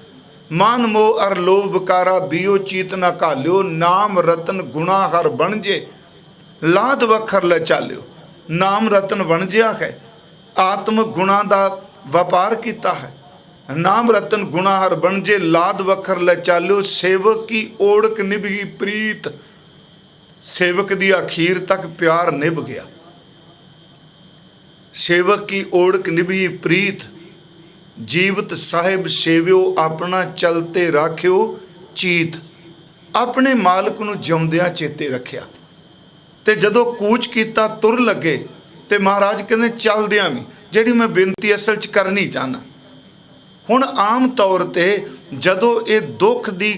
ਮਾਨ ਮੋਹ ਅਰ ਲੋਭ ਵਿਕਾਰਾ ਬਿਓ ਚੀਤ ਨਾ ਘਾਲਿਓ, ਨਾਮ ਰਤਨ ਗੁਣਾ ਹਰ ਬਣ ਜੇ ਲਾਦ ਵਖਰ ਲੈ ਚਾਲਿਓ। ਨਾਮ ਰਤਨ ਬਣ ਜਿਆ ਹੈ, ਆਤਮ ਗੁਣਾ ਦਾ ਵਪਾਰ ਕੀਤਾ ਹੈ। ਨਾਮ ਰਤਨ ਗੁਣਾ ਹਰ ਬਣ ਜੇ ਲਾਦ ਵਖਰ ਲੈ ਚਾਲਿਓ। ਸੇਵਕ ਕੀ ਓੜਕ ਨਿਭੀ ਪ੍ਰੀਤ, ਸੇਵਕ ਦੀ ਅਖੀਰ ਤੱਕ ਪਿਆਰ ਨਿਭ ਗਿਆ। ਸੇਵਕ ਕੀ ਓੜਕ ਨਿਭੀ ਪ੍ਰੀਤ, जीवत साहिब सेवियो अपना चलते राखियो चीत। अपने मालक नूं जिउंदियां चेते रखिया। ते जदों कूच कीता तुर लगे ते महाराज कहंदे चलदियां भी, जिहड़ी मैं बेनती असल च करनी चाहना। हुण आम तौर ते जदों ये दुख दी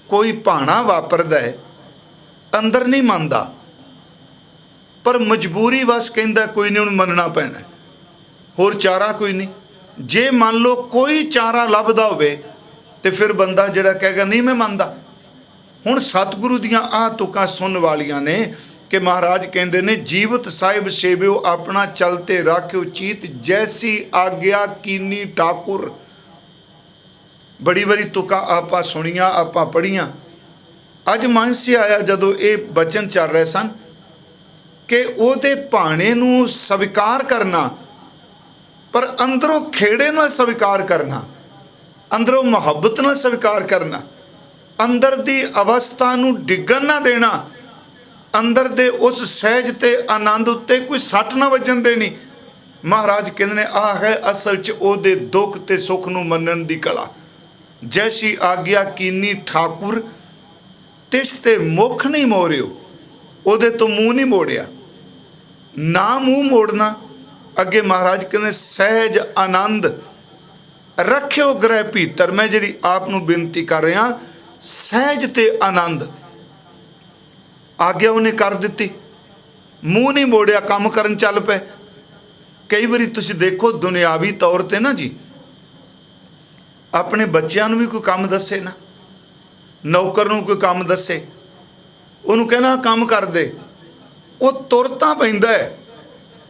कोई भाणा वापरदा है, अंदर नहीं मनदा, पर मजबूरी वस कहंदा कोई नहीं, हुण मनना पैना, होर चारा कोई नहीं। जे मान लो कोई चारा लभदा होवे ते फिर बंदा जिहड़ा कहेगा नहीं मैं मनदा। हुण सतगुरु दियां आह तुकां सुनन वालियां ने कि महाराज कहंदे ने जीवत साहिब सेवियो अपना चलते राखियो चीत, जैसी आग्या कीनी ठाकुर। बड़ी बारी तुकां आपां सुनियां आपां पढ़ियां। अज मन से आया जदों ये बचन चल रहे सन कि उहदे भाणे नूं स्वीकार करना, पर अंदरों खेड़े नाल स्वीकार करना, अंदरों मुहब्बत नाल स्वीकार करना, अंदर दी अवस्था नूं डिगन ना देना, अंदर दे उस सहज ते आनंद उत्ते कोई सट ना वजन देनी। महाराज कहंदे ने आ है असल च ओहदे दुख ते सुख नूं मनन दी कला। जैसी आग्या कीनी ठाकुर तिस ते मुख नहीं मोरियो, ओहदे तो मूँह नहीं मोड़िया। ना मूँह मोड़ना, अगे महाराज कहते सहज आनंद रखियो ग्रह भीतर। मैं जी आप नूं बेनती कर रहा, सहज ते आनंद आग्या उन्हें कर दी, मूँह नहीं मोड़िया, काम करन चल पे। कई बारी तुसीं देखो दुनियावी तौर पर ना जी, अपने बच्चों भी कोई काम दसे ना, नौकर नूं कोई काम दसे, उन्होंने कहना काम कर दे, वो तुरता पैंदा है,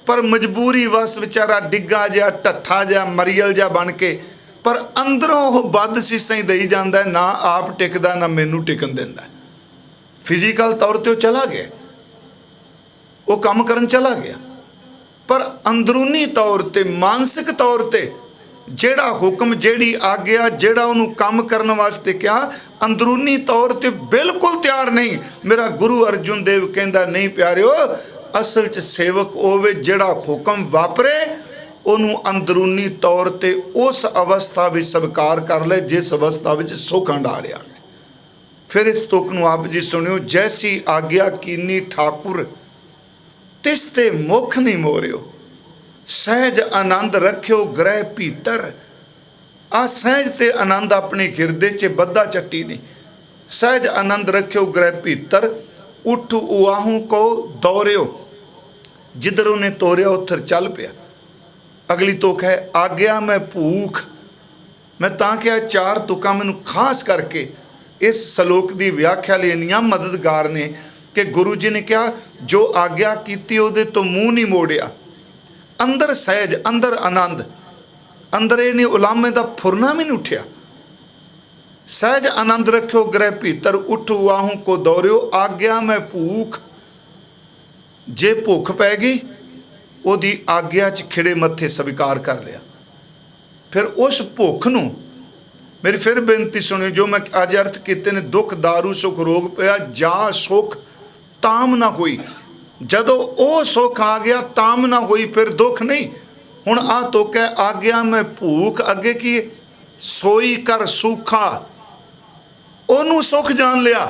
पर मजबूरी वस बेचारा डिग्गा जा ढट्ठा जा मरीयल जा बन के, पर अंदरों वो बद सीसां ही दई जांदा है, ना आप टिकदा ना मैनू टिकन दिंदा। फिजिकल तौर पर चला गया, वो काम करन चला गया, पर अंदरूनी तौर पर मानसिक तौर पर जेड़ा हुक्म जेड़ी आग्या जेड़ा उन्होंने काम करने वास्ते क्या अंदरूनी तौर पर बिल्कुल तैयार नहीं। मेरा गुरु अर्जुन देव कहंदा नहीं प्यारिओ, असल च सेवक होवे जेड़ा हुक्म वापरे उन्होंने अंदरूनी तौर पर उस अवस्था भी स्वीकार कर ले जिस अवस्था में सुख हंडारिया है। फिर इस तुक नूं आप जी सुनियो, जैसी आग्या कीनी ठाकुर तिस ते मुख नहीं मोरियो, सहज आनंद रखियो ग्रह भीतर। आ सहज ते आनंद अपने हिरदे च बद्धा चट्टी नहीं, सहज आनंद रखियो ग्रह भीतर। उठ उआहू को दौड़ियो, जिधर उन्हें तोरिया उधर चल पिया। अगली तुक है आग्या मैं भूख। मैं तां क्या चार तुकां मैनूं खास करके इस सलोक की व्याख्या लेनियां मददगार ने कि गुरु जी ने कहा जो आग्या कीती उहदे तो मूँह नहीं मोड़िया। अंदर सहज, अंदर आनंद, अंदर ये नहीं उलामे का फुरना भी नहीं उठिया। सहज आनंद रखियो ग्रह भीतर, उठ वाहू को दौड़ियो आग्या मैं भूख। जे भुख पै गई ओदी आग्या च खिड़े मत्थे स्वीकार कर लिया। फिर उस भुख नूं मेरी फिर बेनती सुनियो, जो मैं अज अर्थ किते ने, दुख दारू सुख रोग पिया जा सुख ताम ना हुई। जदों वो सुख आ गया ताम ना हुई, फिर दुख नहीं। हुण आ तो कह आग्या मैं भूख, अगे की सोई कर सूखा, ओनू सुख जान लिया।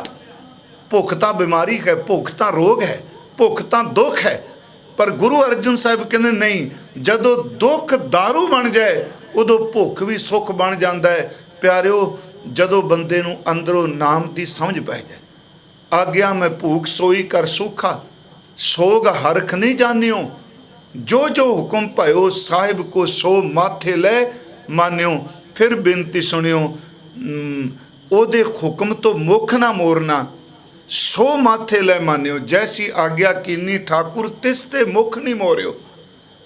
भुख तां बीमारी है, भुख तां रोग है, भुख तां दुख है, पर गुरु अर्जन साहब कहते नहीं, जदों दुख दारू बन जाए उदों भुख भी सुख बन जाता है। प्यारिओ जदों बंदे नूं अंदरों नाम की समझ पै जाए, आग्या मैं भूख सोई कर सूखा, सोग हरख नहीं जानियो, जो जो हुक्म भयो साहिब को सो माथे ले मान्यो। फिर बेनती सुनियो, ओदे हुक्म तो मुख ना मोरना, सो माथे ले मान्यो। जैसी आग्या कीनी ठाकुर तिस ते मुख नहीं मोरियो।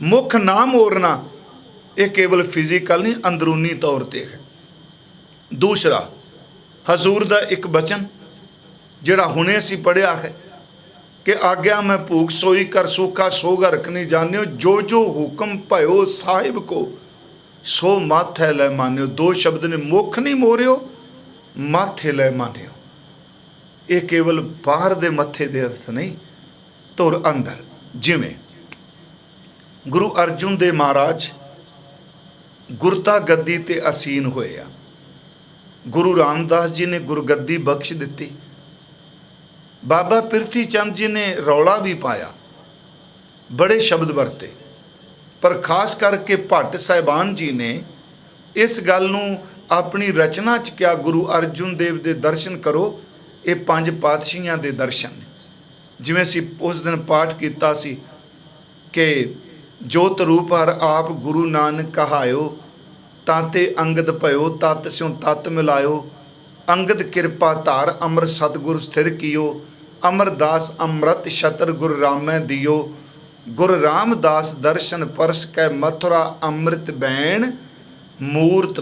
मुख ना मोरना ये केवल फिजिकल नहीं, अंदरूनी तौर पर है। दूसरा हजूर का एक बचन जिहड़ा हुणे असीं पढ़िया है कि आग्या मैं भूख सोई कर सूखा, सोग हरख नहीं जानियो, जो जो हुक्म भयो साहिब को सो माथे लै मानियो। दो शब्द ने, मुख नहीं मोरियो, माथे लै मानियो। ये केवल बाहर दे मथे दे अर्थ नहीं, तुर अंदर। जिमें गुरु अर्जुन देव महाराज ਗੁਰਤਾ ਗੱਦੀ ਤੇ ਅਸੀਨ ਹੋਏ ਆ। ਗੁਰੂ ਰਾਮਦਾਸ ਜੀ ਨੇ ਗੁਰਗੱਦੀ ਬਖਸ਼ ਦਿੱਤੀ। ਬਾਬਾ ਪਿਰਥੀ ਚੰਦ ਜੀ ਨੇ ਰੌਲਾ ਵੀ ਪਾਇਆ, ਬੜੇ ਸ਼ਬਦ ਵਰਤੇ, ਪਰ ਖਾਸ ਕਰਕੇ ਭੱਟ ਸਾਹਿਬਾਨ ਜੀ ਨੇ ਇਸ ਗੱਲ ਨੂੰ ਆਪਣੀ ਰਚਨਾ 'ਚ ਕਿਹਾ, ਗੁਰੂ ਅਰਜੁਨ ਦੇਵ ਦੇ ਦਰਸ਼ਨ ਕਰੋ, ਇਹ ਪੰਜ ਪਾਤਸ਼ਾਹੀਆਂ ਦੇ ਦਰਸ਼ਨ ਨੇ। ਜਿਵੇਂ ਅਸੀਂ ਉਸ ਦਿਨ ਪਾਠ ਕੀਤਾ ਸੀ ਕਿ ਜੋਤ ਰੂਪ ਹਰ ਆਪ ਗੁਰੂ ਨਾਨਕ ਕਹਾਇਓ, ਤਾਤੇ ਅੰਗਦ ਭਇਓ, ਤਤ ਸਿਉ ਤਤ ਮਿਲਾਇਓ, ਅੰਗਦ ਕਿਰਪਾ ਧਾਰ ਅਮਰ ਸਤਿਗੁਰ ਸਥਿਰ ਕੀਓ, ਅਮਰਦਾਸ ਅੰਮ੍ਰਿਤ ਛਤਰ ਗੁਰ ਰਾਮੈ ਦਿਓ, ਗੁਰ ਰਾਮਦਾਸ ਦਰਸ਼ਨ ਪਰਸ ਕੈ ਮਥੁਰਾ ਅੰਮ੍ਰਿਤ ਬੈਣ, ਮੂਰਤ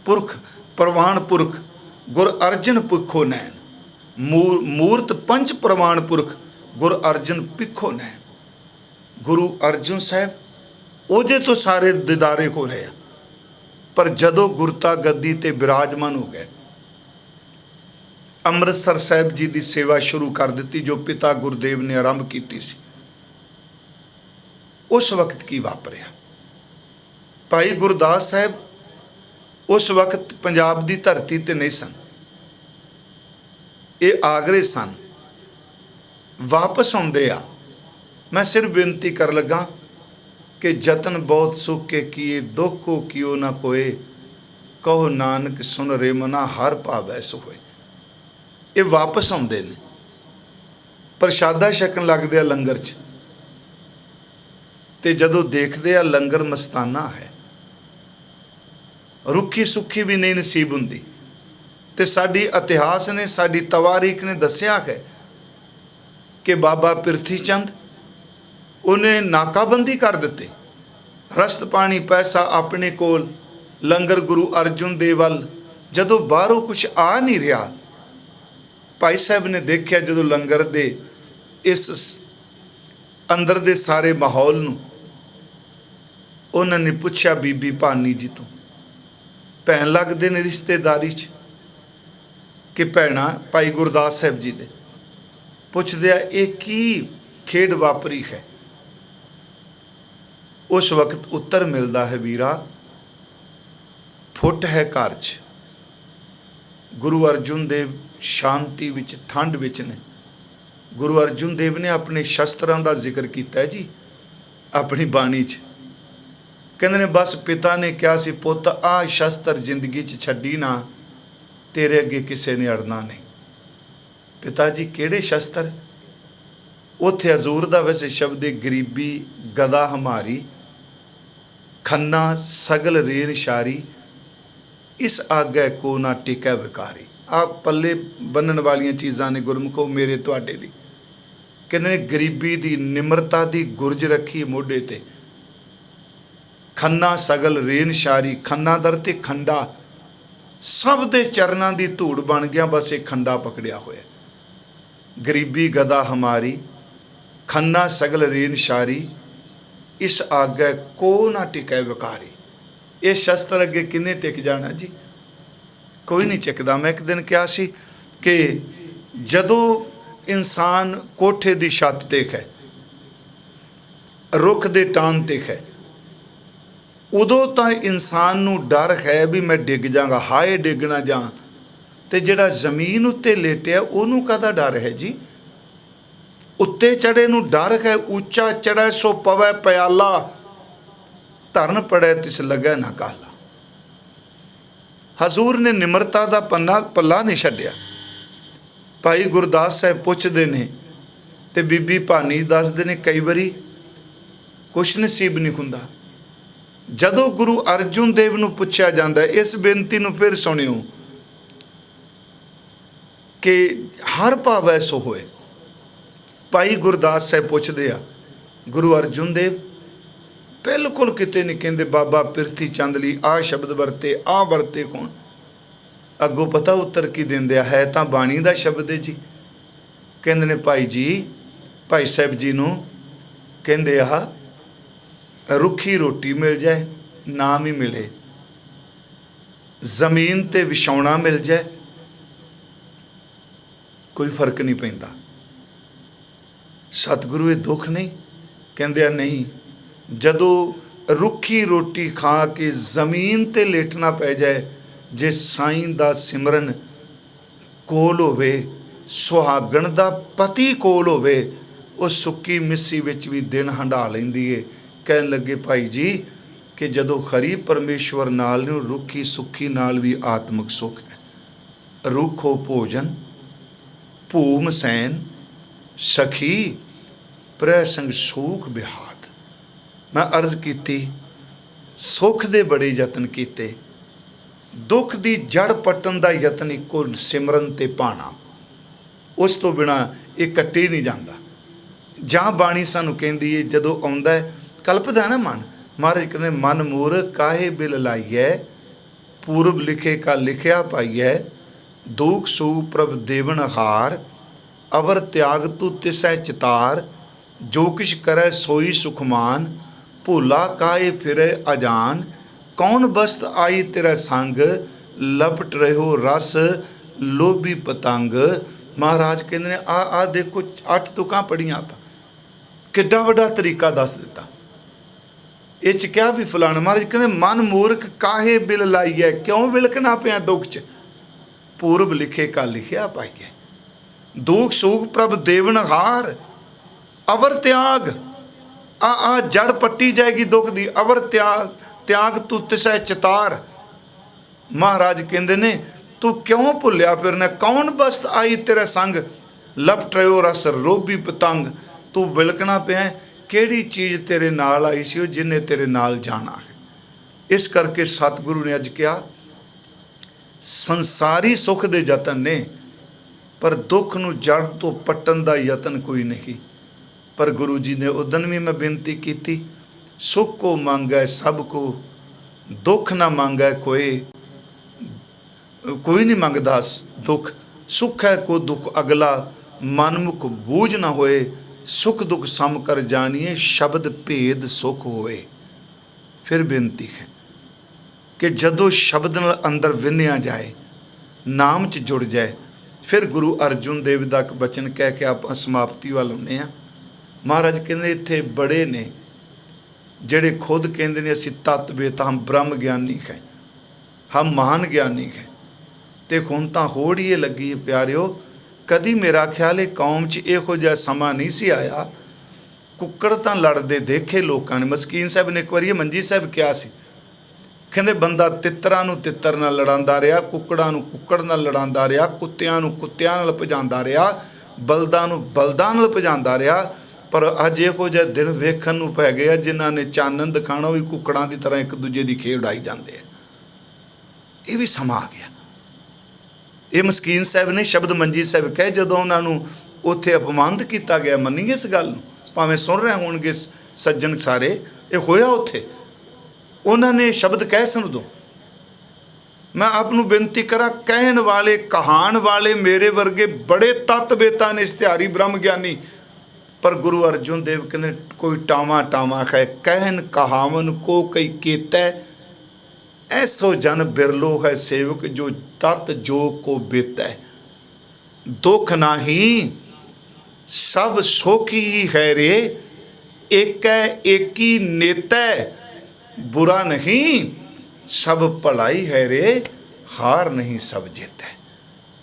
ਪੁਰਖ ਪ੍ਰਵਾਨ ਪੁਰਖ ਗੁਰ ਅਰਜਨ ਪਿੱਖੋ ਨੈਣ, ਮੂਰਤ ਪੰਚ ਪ੍ਰਵਾਨ ਪੁਰਖ ਗੁਰ ਅਰਜਨ ਪਿੱਖੋ ਨੈਣ। ਗੁਰੂ ਅਰਜਨ ਸਾਹਿਬ ਉਹਦੇ ਤੋਂ ਸਾਰੇ ਦਿਦਾਰੇ ਹੋ ਰਹੇ ਆ, ਪਰ ਜਦੋਂ ਗੁਰਤਾ ਗੱਦੀ ਤੇ ਬਿਰਾਜਮਾਨ ਹੋ ਗਏ, ਅੰਮ੍ਰਿਤਸਰ ਸਾਹਿਬ ਜੀ ਦੀ ਸੇਵਾ ਸ਼ੁਰੂ ਕਰ ਦਿੱਤੀ ਜੋ ਪਿਤਾ ਗੁਰਦੇਵ ਨੇ ਆਰੰਭ ਕੀਤੀ ਸੀ। ਉਸ ਵਕਤ ਕੀ ਵਾਪਰਿਆ? ਭਾਈ ਗੁਰਦਾਸ ਸਾਹਿਬ ਉਸ ਵਕਤ ਪੰਜਾਬ ਦੀ ਧਰਤੀ ਤੇ ਨਹੀਂ ਸਨ, ਇਹ ਆਗਰੇ ਸਨ। ਵਾਪਸ ਆਉਂਦੇ ਆ, ਮੈਂ ਸਿਰਫ ਬੇਨਤੀ ਕਰ ਲੱਗਾ ਕਿ ਜਤਨ ਬਹੁਤ ਸੁਖ ਕੇ ਕੀਏ, ਦੁੱਖ ਕੋ ਕਿਓ ਨਾ ਕੋਏ, ਕਹੋ ਨਾਨਕ ਸੁਨ ਰੇ ਮਨਾ ਹਰ ਭਾਵੈ ਸੋ ਹੋਏ। ਇਹ ਵਾਪਸ ਆਉਂਦੇ ਨੇ, ਪ੍ਰਸ਼ਾਦਾ ਛਕਣ ਲੱਗਦੇ ਆ ਲੰਗਰ 'ਚ, ਤੇ ਜਦੋਂ ਦੇਖਦੇ ਆ ਲੰਗਰ ਮਸਤਾਨਾ ਹੈ, ਰੁੱਖੀ ਸੁੱਖੀ ਵੀ ਨਹੀਂ ਨਸੀਬ ਹੁੰਦੀ। ਤੇ ਸਾਡੀ ਇਤਿਹਾਸ ਨੇ, ਸਾਡੀ ਤਵਾਰੀਖ ਨੇ ਦੱਸਿਆ ਹੈ ਕਿ ਬਾਬਾ ਪਿਰਥੀ ਚੰਦ ਉਹਨੇ ਨਾਕਾਬੰਦੀ ਕਰ ਦਿੱਤੇ, ਰਸਤ ਪਾਣੀ ਪੈਸਾ ਆਪਣੇ ਕੋਲ, ਲੰਗਰ ਗੁਰੂ ਅਰਜੁਨ ਦੇਵ ਵੱਲ। ਜਦੋਂ ਬਾਹਰੋਂ ਕੁਛ ਆ ਨਹੀਂ ਰਿਹਾ, ਭਾਈ ਸਾਹਿਬ ਨੇ ਦੇਖਿਆ ਜਦੋਂ ਲੰਗਰ ਦੇ ਇਸ ਅੰਦਰ ਦੇ ਸਾਰੇ ਮਾਹੌਲ ਨੂੰ, ਉਹਨਾਂ ਨੇ ਪੁੱਛਿਆ ਬੀਬੀ ਭਾਨੀ ਜੀ ਤੋਂ, ਭੈਣ ਲੱਗਦੇ ਨੇ ਰਿਸ਼ਤੇਦਾਰੀ 'ਚ, ਕਿ ਭੈਣਾ ਭਾਈ ਗੁਰਦਾਸ ਸਾਹਿਬ ਜੀ ਦੇ, ਪੁੱਛਦੇ ਆ ਇਹ ਕੀ ਖੇਡ ਵਾਪਰੀ ਹੈ। ਉਸ ਵਕਤ ਉੱਤਰ ਮਿਲਦਾ ਹੈ, ਵੀਰਾ ਫੁੱਟ ਹੈ ਘਰ 'ਚ। ਗੁਰੂ ਅਰਜੁਨ ਦੇਵ ਸ਼ਾਂਤੀ ਵਿੱਚ, ਠੰਡ ਵਿੱਚ ਨੇ। ਗੁਰੂ ਅਰਜੁਨ ਦੇਵ ਨੇ ਆਪਣੇ ਸ਼ਸਤਰਾਂ ਦਾ ਜ਼ਿਕਰ ਕੀਤਾ ਹੈ ਜੀ ਆਪਣੀ ਬਾਣੀ 'ਚ। ਕਹਿੰਦੇ ਨੇ ਬਸ ਪਿਤਾ ਨੇ ਕਿਹਾ ਸੀ, ਪੁੱਤ ਆਹ ਸ਼ਸਤਰ ਜ਼ਿੰਦਗੀ 'ਚ ਛੱਡੀ ਨਾ, ਤੇਰੇ ਅੱਗੇ ਕਿਸੇ ਨੇ ਅੜਨਾ ਨਹੀਂ। ਪਿਤਾ ਜੀ ਕਿਹੜੇ ਸ਼ਸਤਰ? ਉੱਥੇ ਹਜ਼ੂਰ ਦਾ ਵੈਸੇ ਸ਼ਬਦ ਹੈ, ਗਰੀਬੀ ਗਦਾ ਹਮਾਰੀ, ਖੰਨਾ ਸਗਲ ਰੇਨ ਸ਼ਾਰੀ, ਇਸ ਆਗੇ ਕੋ ਨਾ ਟਿਕੈ ਵਿਕਾਰੀ। ਆਹ ਪੱਲੇ ਬੰਨਣ ਵਾਲੀਆਂ ਚੀਜ਼ਾਂ ਨੇ ਗੁਰਮੁਖੋ ਮੇਰੇ ਤੁਹਾਡੇ ਲਈ। ਕਹਿੰਦੇ ਨੇ ਗਰੀਬੀ ਦੀ, ਨਿਮਰਤਾ ਦੀ ਗੁਰਜ ਰੱਖੀ ਮੋਢੇ ਤੇ, ਖੰਨਾ ਸਗਲ ਰੇਨ ਸ਼ਾਰੀ, ਖੰਨਾ ਦਰ ਤੇ ਖੰਡਾ, ਸਭ ਦੇ ਚਰਨਾਂ ਦੀ ਧੂੜ ਬਣ ਗਿਆ, ਬਸ ਇਹ ਖੰਡਾ ਪਕੜਿਆ ਹੋਇਆ। ਗਰੀਬੀ ਗਦਾ ਹਮਾਰੀ, ਖੰਨਾ ਸਗਲ ਰੇਨ ਸ਼ਾਰੀ, ਇਸ ਆਗੇ ਕੋ ਨਾ ਟਿਕੈ ਵਿਕਾਰੀ। ਇਹ ਸ਼ਸਤਰ ਅੱਗੇ ਕਿੰਨੇ ਟਿਕ ਜਾਣਾ ਜੀ? ਕੋਈ ਨਹੀਂ ਟਿਕਦਾ। ਮੈਂ ਇੱਕ ਦਿਨ ਕਿਹਾ ਸੀ ਕਿ ਜਦੋਂ ਇਨਸਾਨ ਕੋਠੇ ਦੀ ਛੱਤ ਤੇ ਹੈ, ਰੁੱਖ ਦੇ ਟਾਨ ਤੇ ਹੈ, ਉਦੋਂ ਤਾਂ ਇਨਸਾਨ ਨੂੰ ਡਰ ਹੈ ਵੀ ਮੈਂ ਡਿੱਗ ਜਾਵਾਂਗਾ, ਹਾਏ ਡਿੱਗ ਨਾ ਜਾ। ਤੇ ਜਿਹੜਾ ਜ਼ਮੀਨ ਉੱਤੇ ਲੇਟਿਆ ਉਹਨੂੰ ਕਾਹਦਾ ਡਰ ਹੈ ਜੀ? ਉੱਤੇ ਚੜੇ ਨੂੰ ਡਰ ਹੈ, ਉੱਚਾ ਚੜ੍ਹੈ ਸੋ ਪਵੈ ਪਿਆਲਾ, ਧਰਨ ਪੜੈ ਤਿਸ ਲੱਗੈ ਨਾ ਕਾਲਾ। ਹਜ਼ੂਰ ਨੇ ਨਿਮਰਤਾ ਦਾ ਪੱਲਾ ਨਹੀਂ ਛੱਡਿਆ। ਭਾਈ ਗੁਰਦਾਸ ਸਾਹਿਬ ਪੁੱਛਦੇ ਨੇ ਤੇ ਬੀਬੀ ਭਾਨੀ ਦੱਸਦੇ ਨੇ, ਕਈ ਵਾਰੀ ਕੁਛ ਨਸੀਬ ਨਹੀਂ ਹੁੰਦਾ। ਜਦੋਂ ਗੁਰੂ ਅਰਜੁਨ ਦੇਵ ਨੂੰ ਪੁੱਛਿਆ ਜਾਂਦਾ, ਇਸ ਬੇਨਤੀ ਨੂੰ ਫਿਰ ਸੁਣਿਓ ਕਿ ਹਰ ਭਾਵੈ ਸੋ ਹੋਏ। ਭਾਈ ਗੁਰਦਾਸ ਸਾਹਿਬ ਪੁੱਛਦੇ ਆ, ਗੁਰੂ ਅਰਜੁਨ ਦੇਵ ਬਿਲਕੁਲ ਕਿਤੇ ਨਹੀਂ ਕਹਿੰਦੇ ਬਾਬਾ ਪਿਰਥੀ ਚੰਦ ਲਈ ਆਹ ਸ਼ਬਦ ਵਰਤੇ, ਆਹ ਵਰਤੇ ਕੌਣ? ਅੱਗੋਂ ਪਤਾ ਉੱਤਰ ਕੀ ਦਿੰਦੇ ਆ, ਹੈ ਤਾਂ ਬਾਣੀ ਦਾ ਸ਼ਬਦ ਹੈ ਜੀ। ਕਹਿੰਦੇ ਨੇ ਭਾਈ ਜੀ, ਭਾਈ ਸਾਹਿਬ ਜੀ ਨੂੰ ਕਹਿੰਦੇ ਆ, ਰੁੱਖੀ ਰੋਟੀ ਮਿਲ ਜਾਏ ਨਾ ਵੀ ਮਿਲੇ, ਜ਼ਮੀਨ ਤੇ ਵਿਛਾਉਣਾ ਮਿਲ ਜਾਏ, ਕੋਈ ਫਰਕ ਨਹੀਂ ਪੈਂਦਾ। ਸਤਿਗੁਰੂ ਇਹ ਦੁੱਖ ਨਹੀਂ? ਕਹਿੰਦੇ ਆ ਨਹੀਂ, ਜਦੋਂ रुखी रोटी खा के जमीन ते लेटना पै जाए, जे साईं दा सिमरन कोल होवे, सुहागण दा पति कोल होवे, वो सुक्की मिस्सी विच भी दिन हंडा लैंदी है। कहन लगे भाई जी कि जदों खरी परमेश्वर नाल ने रुखी सुखी नाल भी आत्मक सुख है। रुखो भोजन भूम सैन सखी प्रसंग सूख बिहाद। मैं अर्ज की सुख दे बड़े यतन किए, दुख की जड़ पट्टन का यतन इको सिमरन ते पाना, उस तो बिना ये कट्टे नहीं जाता। जां बाणी सानू कहती है जदों आउंदा है कल्पदा है ना मन, महाराज कहते मन मूर्ख काहे बिल लाइए, पूर्व लिखे का लिखिया पाइए, दुख सुख प्रभ देवन हार, अवर त्याग तू तिसै चितार, जो किछ करे सोई सुखमान, भूला काहे फिरे अजान, कौन बस्त आई तेरा संग, लपट रहो रस लोभी पतंग। महाराज कहते ने आ देखो 8 तुकां पढ़ियां आप, किड्डा वड्डा तरीका दस दिता। ये च क्या भी फलाना, महाराज कहते मन मूर्ख काहे बिल लाइए, क्यों विलकना पिया दुख च, पूर्व लिखे का लिखिया पाइए, दुख सुख प्रभ देवन हार, अवर त्याग आ जड़ पट्टी जाएगी दुख दी, अवर त्याग तू तिसै चितार। महाराज कहते ने तू क्यों भुलिया फिरना, कौन बस्त आई तेरे संग, लपट रहो रस लोभी पतंग। तू विलकना पिया किहड़ी चीज़ तेरे नाल आई सी जिन्हें तेरे नाल जाना है। इस करके सतगुरु ने अज कहा संसारी सुख दे यतन ने, पर दुख नूं जड़ तो पट्टन का यतन कोई नहीं। पर गुरु जी ने उदन भी मैं बेनती की, सुख को मांगै सबको, दुख ना मांगै कोई नहीं मंगदा दुख, सुख है को दुख अगला, मनमुख बूझ ना होए, सुख दुख सम कर जानिए, शब्द भेद सुख होए। फिर बेनती है कि जदों शब्द नाल अंदर विन्निया जाए, नाम च जुड़ जाए, फिर गुरु अर्जुन देव दा एक बचन कह के आप समाप्ति वाल आउने आ। महाराज कहते इत्थे बड़े ने जेड़े खुद कहते ने असीं तत्वेता, हम ब्रह्म ज्ञानी हैं, हम महान ज्ञानी हैं, तो हुण तां होड़ ही लगी है प्यारिओ। कदी मेरा ख्याल है कौम च इहो जिहा समा नहीं सी आया, कुक्कड़ तां लड़दे देखे लोगों ने। मस्कीन साहब ने एक बार मंजी साहब कहा सी, कहते बंदा तितरां नूं तितर नाल लड़ांदा रहा, कुक्कड़ां नूं कुक्कड़ नाल लड़ांदा रहा, कुत्तियां नूं कुत्तियां नाल भजांदा रहा, बलदां नूं बलदां नाल भजांदा रहा। पर अज इहो जिहे दिन वेखण नूं पै गए जिन्हां ने चानन दिखाना भी कुक्कड़ां दी तरह एक दूजे दी खेड उड़ाई जांदे। ये भी समा आ गया। ये मस्कीन साहब ने शब्द मंजी साहब कहे जदों उन्होंने उत्थे अपमानित किया गया, मनीए इस गल भावें सुन रहे होणगे सज्जन सारे, ये होया उत्थे उन्होंने शब्द कह सुन दो। मैं आपनू बेनती करा, कहन वाले कहान वाले मेरे वर्गे बड़े तत्वेता ने, इश्तिहारी ब्रह्म ज्ञानी, पर गुरु अर्जुन देव कहते कोई टावा टावा है, कहन कहावन को कई केतै, ऐसो जन बिरलो है सेवक, जो तत् जोग को बेतै। दुख नाही सब सुख ही है रे, एक एकी नेतै, बुरा नहीं सब भलाई है रे, हार नहीं सब जीतै।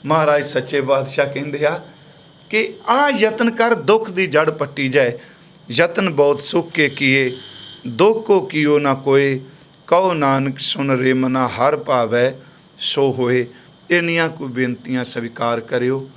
महाराज सच्चे बादशाह कहते आ कि आ यतन कर दुख की जड़ पट्टी जाए, यतन बहुत सुख के किए, दुख को कियो ना कोई, कहो नानक सुन रे मना हर भावै सो होए। इन्नियां कोई बेनतियां स्वीकार करियो।